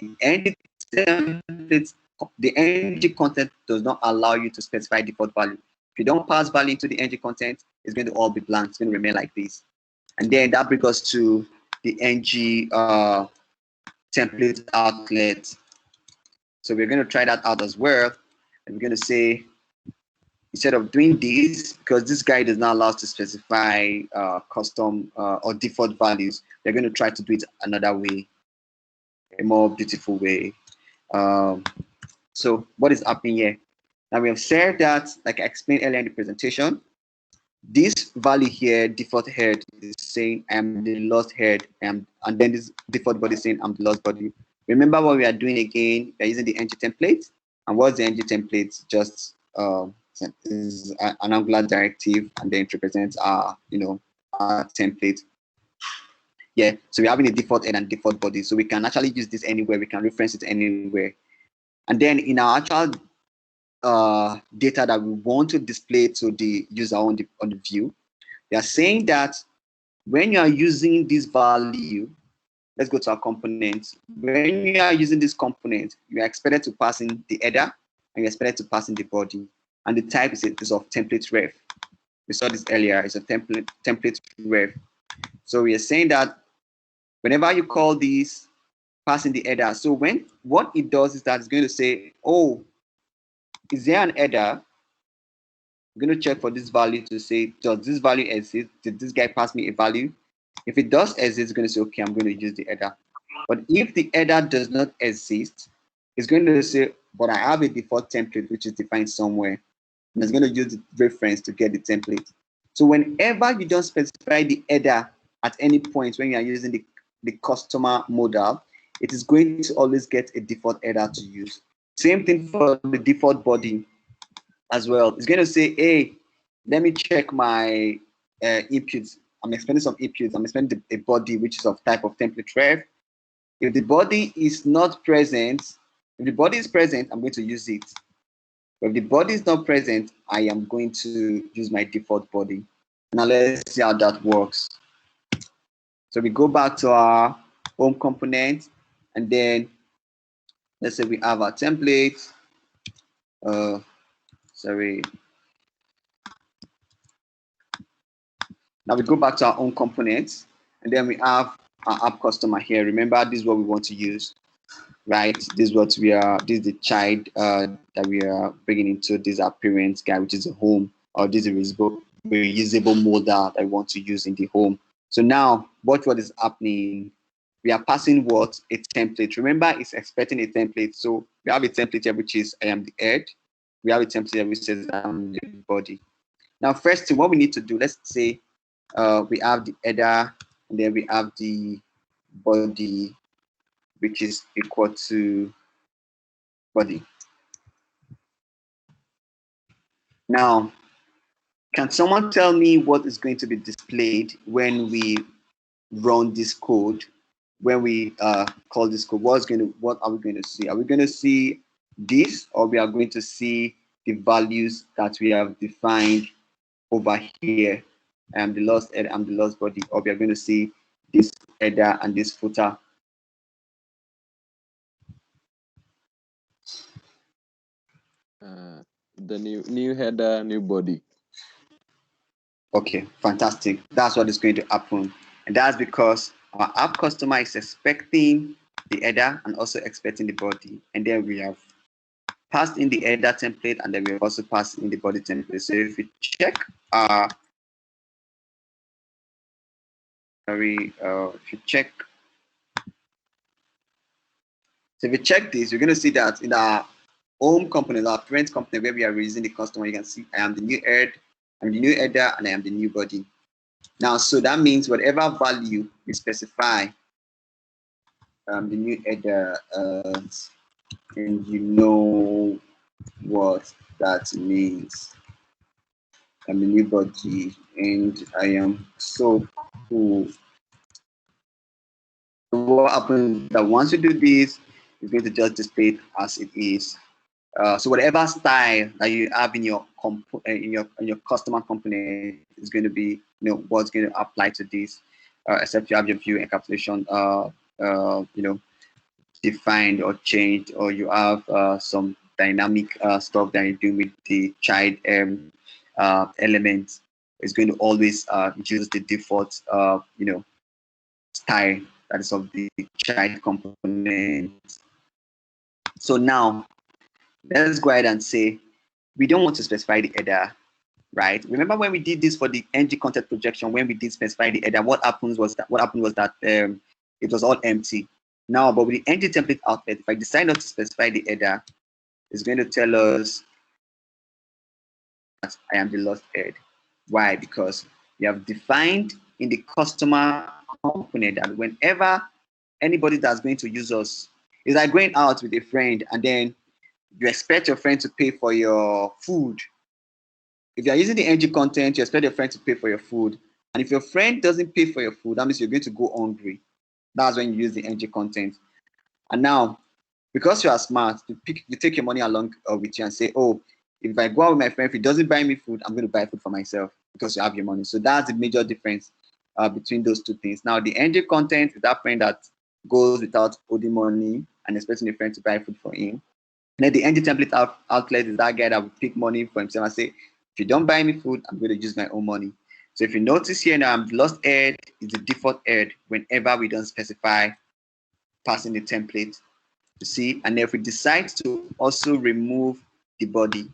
ngContent does not allow you to specify default value. If you don't pass value to the ngContent, it's going to all be blank. It's going to remain like this. And then that brings us to the ngTemplate outlet. So we're going to try that out as well. And we're going to say, instead of doing this, because this guy does not allow us to specify custom or default values, we're going to try to do it another way, a more beautiful way. So what is happening here? Now we have said that, like I explained earlier in the presentation, this value here, default head, is saying I'm the lost head, and then this default body is saying I'm the lost body. Remember what we are doing again? We're using the ngTemplate. And what's the ngTemplate? Just is an Angular directive, and then it represents our, our template. Yeah, so we're having a default head and default body, so we can actually use this anywhere. We can reference it anywhere. And then in our actual data that we want to display to the user on the view, they are saying that when you are using this value, let's go to our components. When you are using this component, you are expected to pass in the header and you're expected to pass in the body. And the type is of template ref. We saw this earlier. It's a template ref. So we are saying that whenever you call this, pass in the header. So what it does is that it's going to say, oh, is there an header? I'm going to check for this value to say, does this value exist? Did this guy pass me a value? If it does exist, it's going to say, okay, I'm going to use the header. But if the header does not exist, it's going to say, but I have a default template which is defined somewhere, and it's going to use the reference to get the template. So whenever you don't specify the header at any point when you are using the customer modal, it is going to always get a default header to use. Same thing for the default body as well. It's going to say, hey, let me check my inputs. I'm expecting some inputs. I'm expecting a body which is of type of template ref. If the body is not present, if the body is present, I'm going to use it. But if the body is not present, I am going to use my default body. Now let's see how that works. So we go back to our home component, and then let's say we have our template. Now we go back to our own components, and then we have our app customer here. Remember, this is what we want to use, right? This is what we are. This is the child that we are bringing into this appearance guy, which is a home, or this is a reusable modal that I want to use in the home. So now, what is happening? We are passing what? A template. Remember, it's expecting a template. So we have a template here, which is I am the head. We have a template here, which says I am the body. Now, first thing, what we need to do, let's say we have the header, and then we have the body, which is equal to body. Now, can someone tell me what is going to be displayed when we run this code? When we call this code, what are we going to see? Are we going to see this, or we are going to see the values that we have defined over here? I am the lost head, I'm the lost body, or we are going to see this header and this footer. The new header, new body. Okay, fantastic. That's what is going to happen. And that's because our app customer is expecting the header and also expecting the body. And then we have passed in the header template, and then we have also passed in the body template. So if we check so if you check this, you're going to see that in our home company, our parent company, where we are using the customer, you can see I am the new head, I'm the new header, and I am the new body. Now, so that means whatever value we specify, the new header, and you know what that means. I'm the new body, and I am so cool. So what happens that once you do this, it's going to just display it as it is. So whatever style that you have in your customer component is going to be, what's going to apply to this, except you have your view encapsulation, defined or changed, or you have some dynamic stuff that you do with the child elements. It's going to always use the default, style that is of the child component. So now, let's go ahead and say we don't want to specify the header, right? Remember when we did this for the ngContent projection, when we did specify the header, what happened was that it was all empty. Now, but with the ngTemplateOutlet, if I decide not to specify the header, it's going to tell us that I am the lost head. Why? Because we have defined in the customer component that whenever anybody that's going to use us, is like going out with a friend and then you expect your friend to pay for your food. If you're using the ngContent, you expect your friend to pay for your food. And if your friend doesn't pay for your food, that means you're going to go hungry. That's when you use the ngContent. And now, because you are smart, you take your money along with you and say, oh, if I go out with my friend, if he doesn't buy me food, I'm going to buy food for myself because you have your money. So that's the major difference between those two things. Now, the ngContent is that friend that goes without owing money and expecting a friend to buy food for him. And then the ngTemplateOutlet is that guy that will pick money for himself and say, if you don't buy me food, I'm going to use my own money. So if you notice here now, I'm the lost head is the default head whenever we don't specify passing the template. You see, and if we decide to also remove the body,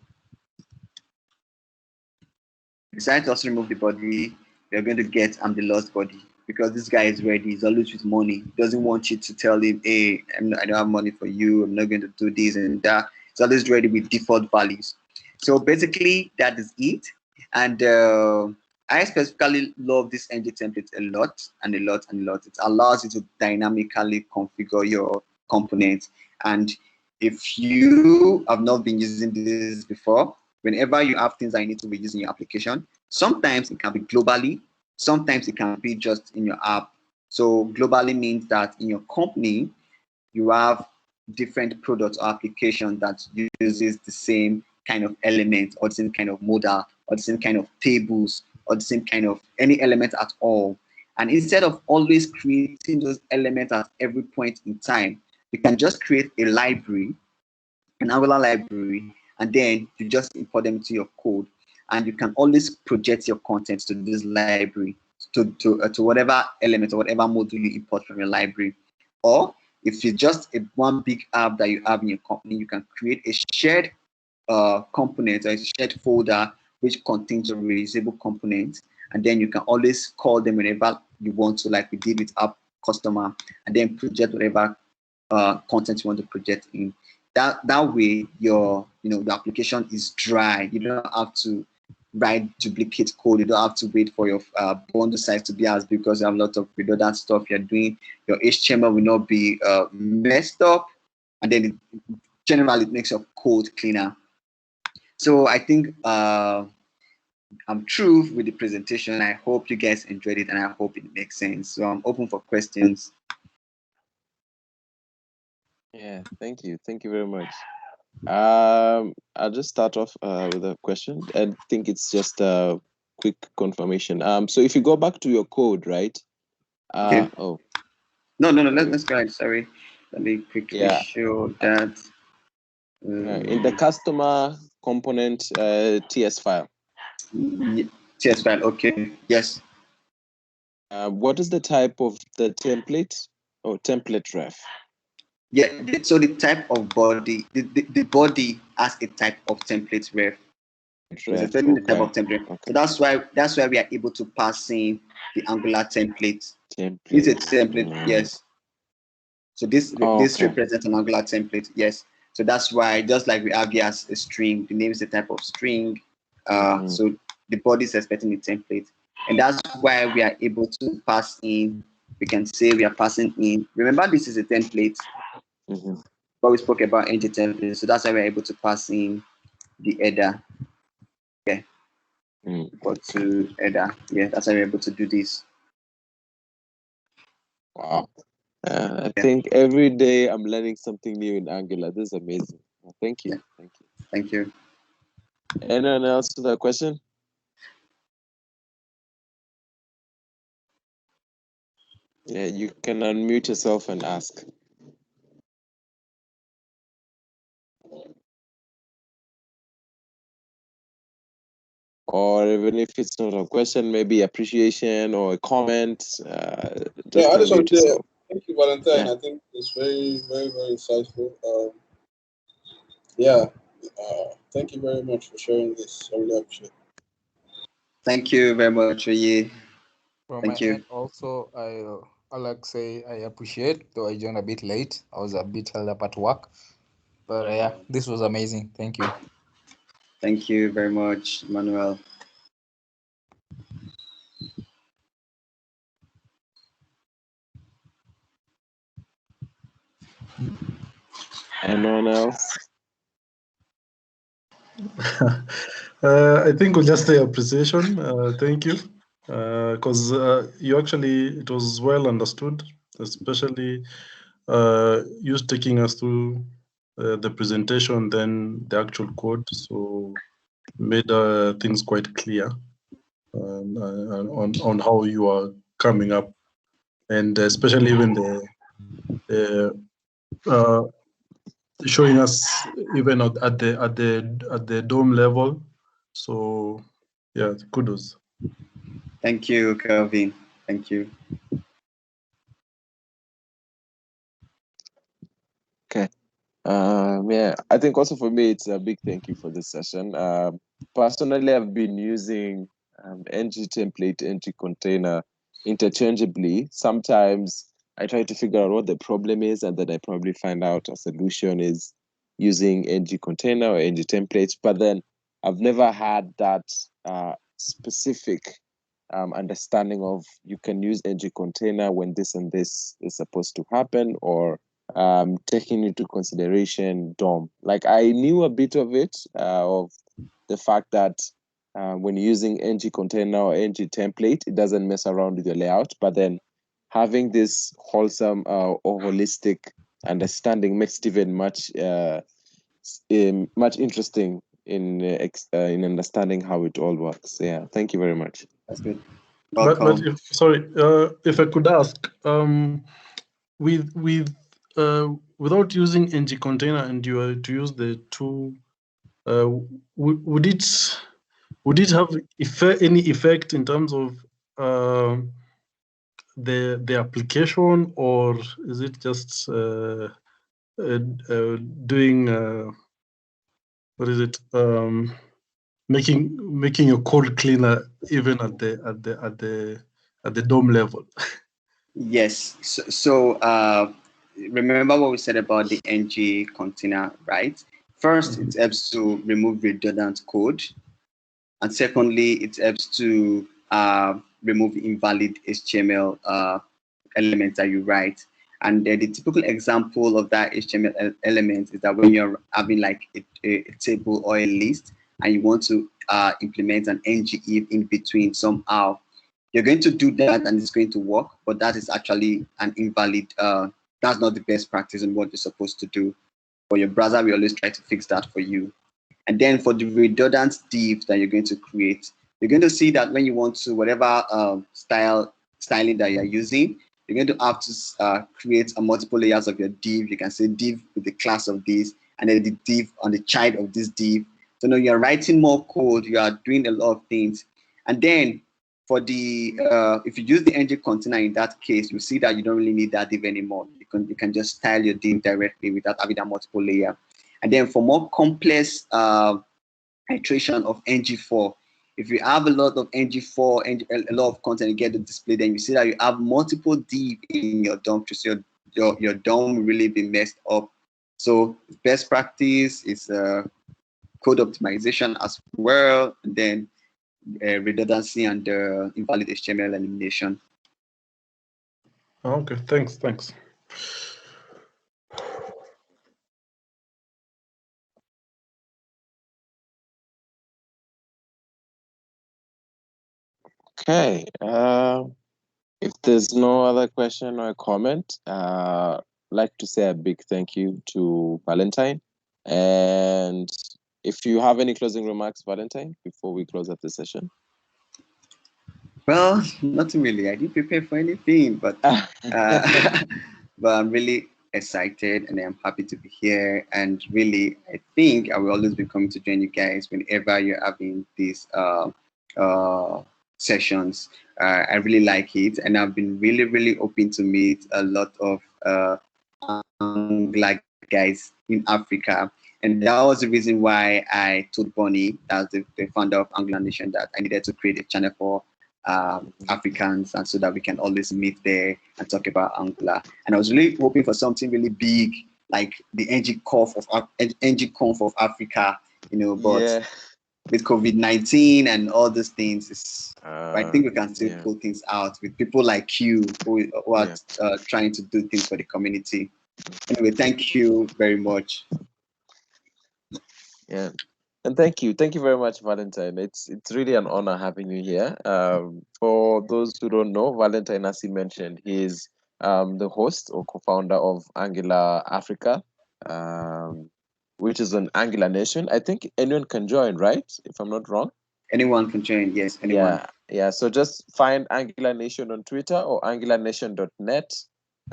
we're going to get I'm the lost body because this guy is ready. He's always with money. He doesn't want you to tell him, hey, I don't have money for you. I'm not going to do this and that. It's always ready with default values. So basically, that is it. And I specifically love this ngTemplate a lot and a lot and a lot. It allows you to dynamically configure your components. And if you have not been using this before, whenever you have things that you need to be using your application, sometimes it can be globally, sometimes it can be just in your app. So globally means that in your company, you have different products or application that uses the same kind of element or the same kind of modal or the same kind of tables or the same kind of any element at all. And instead of always creating those elements at every point in time, you can just create a library, an Angular library, and then you just import them into your code. And you can always project your content to this library, to whatever element or whatever module you import from your library. Or if it's just one big app that you have in your company, you can create a shared component or a shared folder which contains your reusable components, and then you can always call them whenever you want to, like we did with App Customer, and then project whatever content you want to project in. That way, the application is dry. You don't have to write duplicate code. You don't have to wait for your bundle size to be as big because you have a lot of redundant stuff you're doing. Your HTML will not be messed up, and then generally it makes your code cleaner. So I think I'm through with the presentation. I hope you guys enjoyed it, and I hope it makes sense. So I'm open for questions. Yeah, thank you very much. I'll just start off with a question. I think it's just a quick confirmation. So if you go back to your code, right? Okay. Oh. No. Let's go ahead. Sorry. Let me quickly show that. In the customer component TS file. TS file. Okay. Yes. What is the type of the template or template ref? Yeah, so the type of body, the body has a type of template ref. So it's the type of template. Okay. So that's why we are able to pass in the Angular template. It's a template, yes. So this represents an Angular template, yes. So that's why, just like we have here as a string, the name is the type of string. So the body is expecting the template, and that's why we are able to pass in. We can say we are passing in. Remember, this is a template. But we spoke about ngTemplate, so that's why we're able to pass in the header. Okay. But to header, yeah, that's how we're able to do this. Wow. I think every day I'm learning something new in Angular. This is amazing. Thank you. Yeah. Thank you. Anyone else with a question? Yeah, you can unmute yourself and ask. Or even if it's not a question, maybe appreciation or a comment. I just want to say thank you, Valentine. Yeah. I think it's very, very, very insightful. Thank you very much for sharing this. I really appreciate it. Thank you very much, Oye. From Thank my you. end also, I like to say I appreciate, though I joined a bit late. I was a bit held up at work. But yeah, this was amazing. Thank you. Thank you very much, Manuel. Anyone else? I think we'll just say appreciation. Thank you. Because it was well understood, especially you taking us through the presentation, then the actual code. So made things quite clear on how you are coming up, and especially even the showing us even at the DOM level. So yeah, kudos. Thank you, Kelvin. Thank you. Okay. Yeah, I think also for me, it's a big thank you for this session. Personally, I've been using ngTemplate, ngContainer interchangeably. Sometimes I try to figure out what the problem is, and then I probably find out a solution is using ngContainer or ngTemplates, but then I've never had that specific understanding of you can use ngContainer when this and this is supposed to happen, or taking into consideration DOM. Like I knew a bit of it, of the fact that when you're using ngContainer or ngTemplate, it doesn't mess around with your layout, but then having this wholesome or holistic understanding makes it even much interesting in understanding how it all works. Yeah, thank you very much. That's good. But Welcome. if I could ask, without using ngContainer and you were to use the two, would it have any effect in terms of the application, or is it just doing what is it, making your code cleaner even at the DOM level? Yes. So remember what we said about the ngContainer, right? First, it helps to remove redundant code, and secondly, it helps to remove invalid HTML elements that you write. And the typical example of that HTML element is that when you're having like a table or a list and you want to implement an ng-if in between somehow, you're going to do that and it's going to work, but that is actually an invalid, that's not the best practice and what you're supposed to do. For your browser, we always try to fix that for you. And then for the redundant div that you're going to create, you're going to see that when you want to, whatever styling that you're using, you're going to have to create multiple layers of your div. You can say div with the class of this, and then the div on the child of this div. So now you're writing more code, you are doing a lot of things. And then for the, if you use the ngContainer in that case, you see that you don't really need that div anymore. You can just style your div directly without having that multiple layer. And then for more complex iteration of ng4, if you have a lot of ng4, a lot of content you get to display, then you see that you have multiple div in your DOM. So your DOM will really be messed up. So best practice is code optimization as well, and then redundancy and invalid HTML elimination. Okay, thanks. Okay. If there's no other question or comment, I'd like to say a big thank you to Valentine. And if you have any closing remarks, Valentine, before we close up the session. Well, nothing really. I didn't prepare for anything, but but I'm really excited and I'm happy to be here. And really, I think I will always be coming to join you guys whenever you're having these sessions. I really like it, and I've been really open to meet a lot of Angular guys in Africa. And that was the reason why I told Bonnie, as the founder of Angular Nation, that I needed to create a channel for Africans, and so that we can always meet there and talk about Angular. And I was really hoping for something really big, like the ngConf of Africa, but yeah. with COVID-19 and all these things, I think we can still pull things out with people like you who are trying to do things for the community. Anyway, thank you very much. Yeah. And thank you very much, Valentine. It's really an honor having you here. For those who don't know, Valentine, as he mentioned, he is the host or co-founder of Angular Africa, which is an Angular Nation. I think anyone can join, right? If I'm not wrong. Anyone can join, yes, anyone. Yeah. So just find Angular Nation on Twitter or angularnation.net,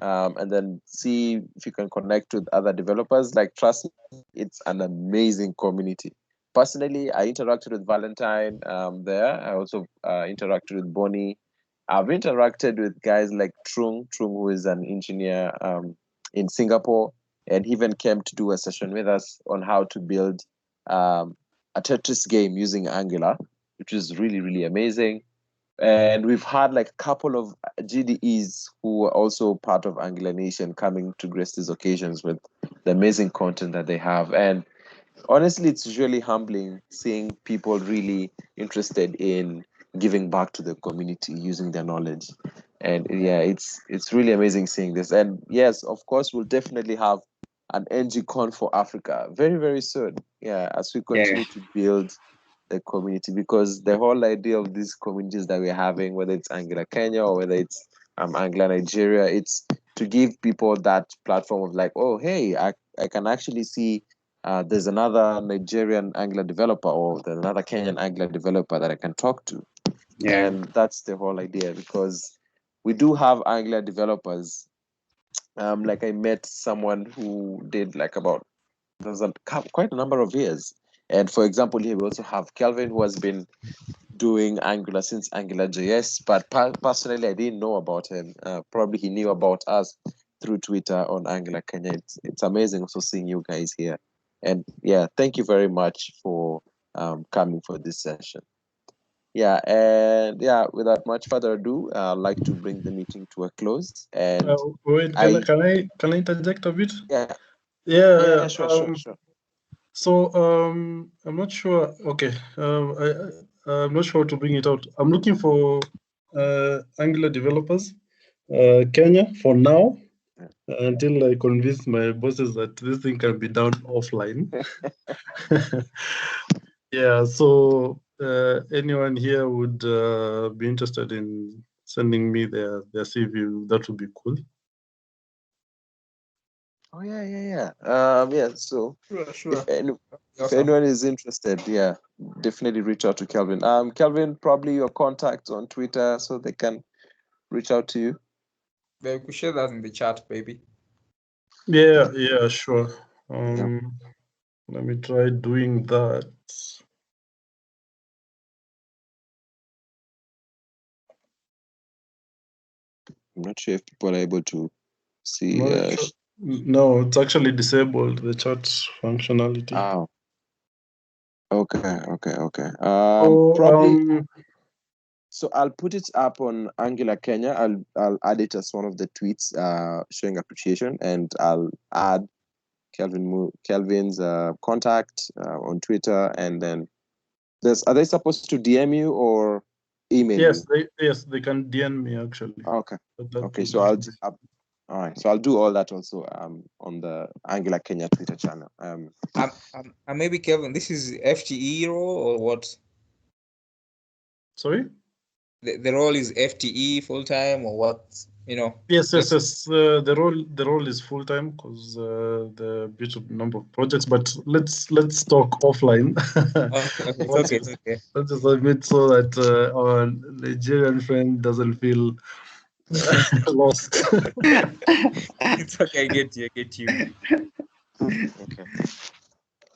and then see if you can connect with other developers. Like, trust me, it's an amazing community. Personally, I interacted with Valentine there. I also interacted with Bonnie. I've interacted with guys like Trung, who is an engineer in Singapore, and he even came to do a session with us on how to build a Tetris game using Angular, which is really amazing. And we've had like a couple of GDEs who are also part of Angular Nation coming to grace these occasions with the amazing content that they have. And honestly, it's really humbling seeing people really interested in giving back to the community using their knowledge. And yeah, it's really amazing seeing this. And yes, of course, we'll definitely have an ngCon for Africa very, very soon. Yeah, as we continue to build the community, because the whole idea of these communities that we're having, whether it's Angular Kenya or whether it's Angular Nigeria, it's to give people that platform of like, oh, hey, I can actually see there's another Nigerian Angular developer or there's another Kenyan Angular developer that I can talk to. Yeah. And that's the whole idea, because we do have Angular developers. Like I met someone who did like quite a number of years. And for example, here we also have Kelvin, who has been doing Angular since AngularJS, but personally, I didn't know about him. Probably he knew about us through Twitter on Angular Kenya. It's amazing also seeing you guys here. And yeah, thank you very much for coming for this session. Yeah, and yeah, without much further ado, I'd like to bring the meeting to a close. And wait, can I interject a bit? Yeah. Yeah, sure. So I'm not sure. Okay, I'm not sure how to bring it out. I'm looking for Angular developers, Kenya for now, until I convince my bosses that this thing can be done offline. Yeah, so anyone here would be interested in sending me their CV, that would be cool. Oh yeah. So Sure. if anyone is interested, yeah, definitely reach out to Kelvin. Kelvin, probably your contacts on Twitter so they can reach out to you. We could share that in the chat, baby. Yeah, sure. Let me try doing that. I'm not sure if people are able to see. No, it's actually disabled, the chat functionality. Oh. Okay. So I'll put it up on Angular Kenya. I'll add it as one of the tweets showing appreciation, and I'll add Kelvin's contact on Twitter, and then are they supposed to DM you or email you? Yes, they can DM me actually. Okay. So all right. So I'll do all that also on the Angular Kenya Twitter channel. Maybe Kevin, this is FTE role or what? Sorry? The role is FTE full time or what? Yes. The role is full time because the bit of number of projects. But let's talk offline. Okay. It's okay. Let's just admit so that our Nigerian friend doesn't feel lost. It's okay. I get you. Okay.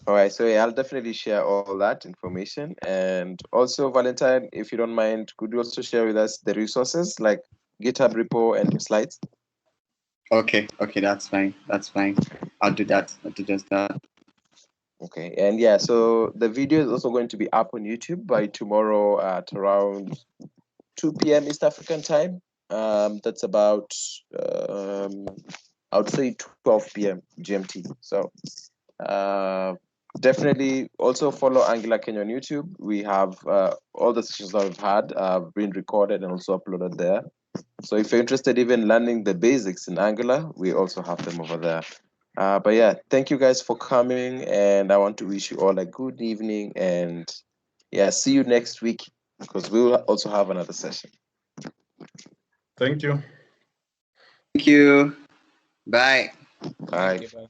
All right. So yeah, I'll definitely share all that information. And also, Valentine, if you don't mind, could you also share with us the resources like GitHub repo and slides? Okay, that's fine. I'll do that. I'll do just that. Okay, and yeah, so the video is also going to be up on YouTube by tomorrow at around 2 p.m. East African time. That's about I would say 12 p.m. GMT. So definitely also follow Angular Kenya on YouTube. We have all the sessions that we've had been recorded and also uploaded there. So if you're interested even learning the basics in Angular, we also have them over there. But yeah, thank you guys for coming, and I want to wish you all a good evening, and yeah, see you next week because we will also have another session. Thank you. Thank you. Bye. Bye. Thank you, bye.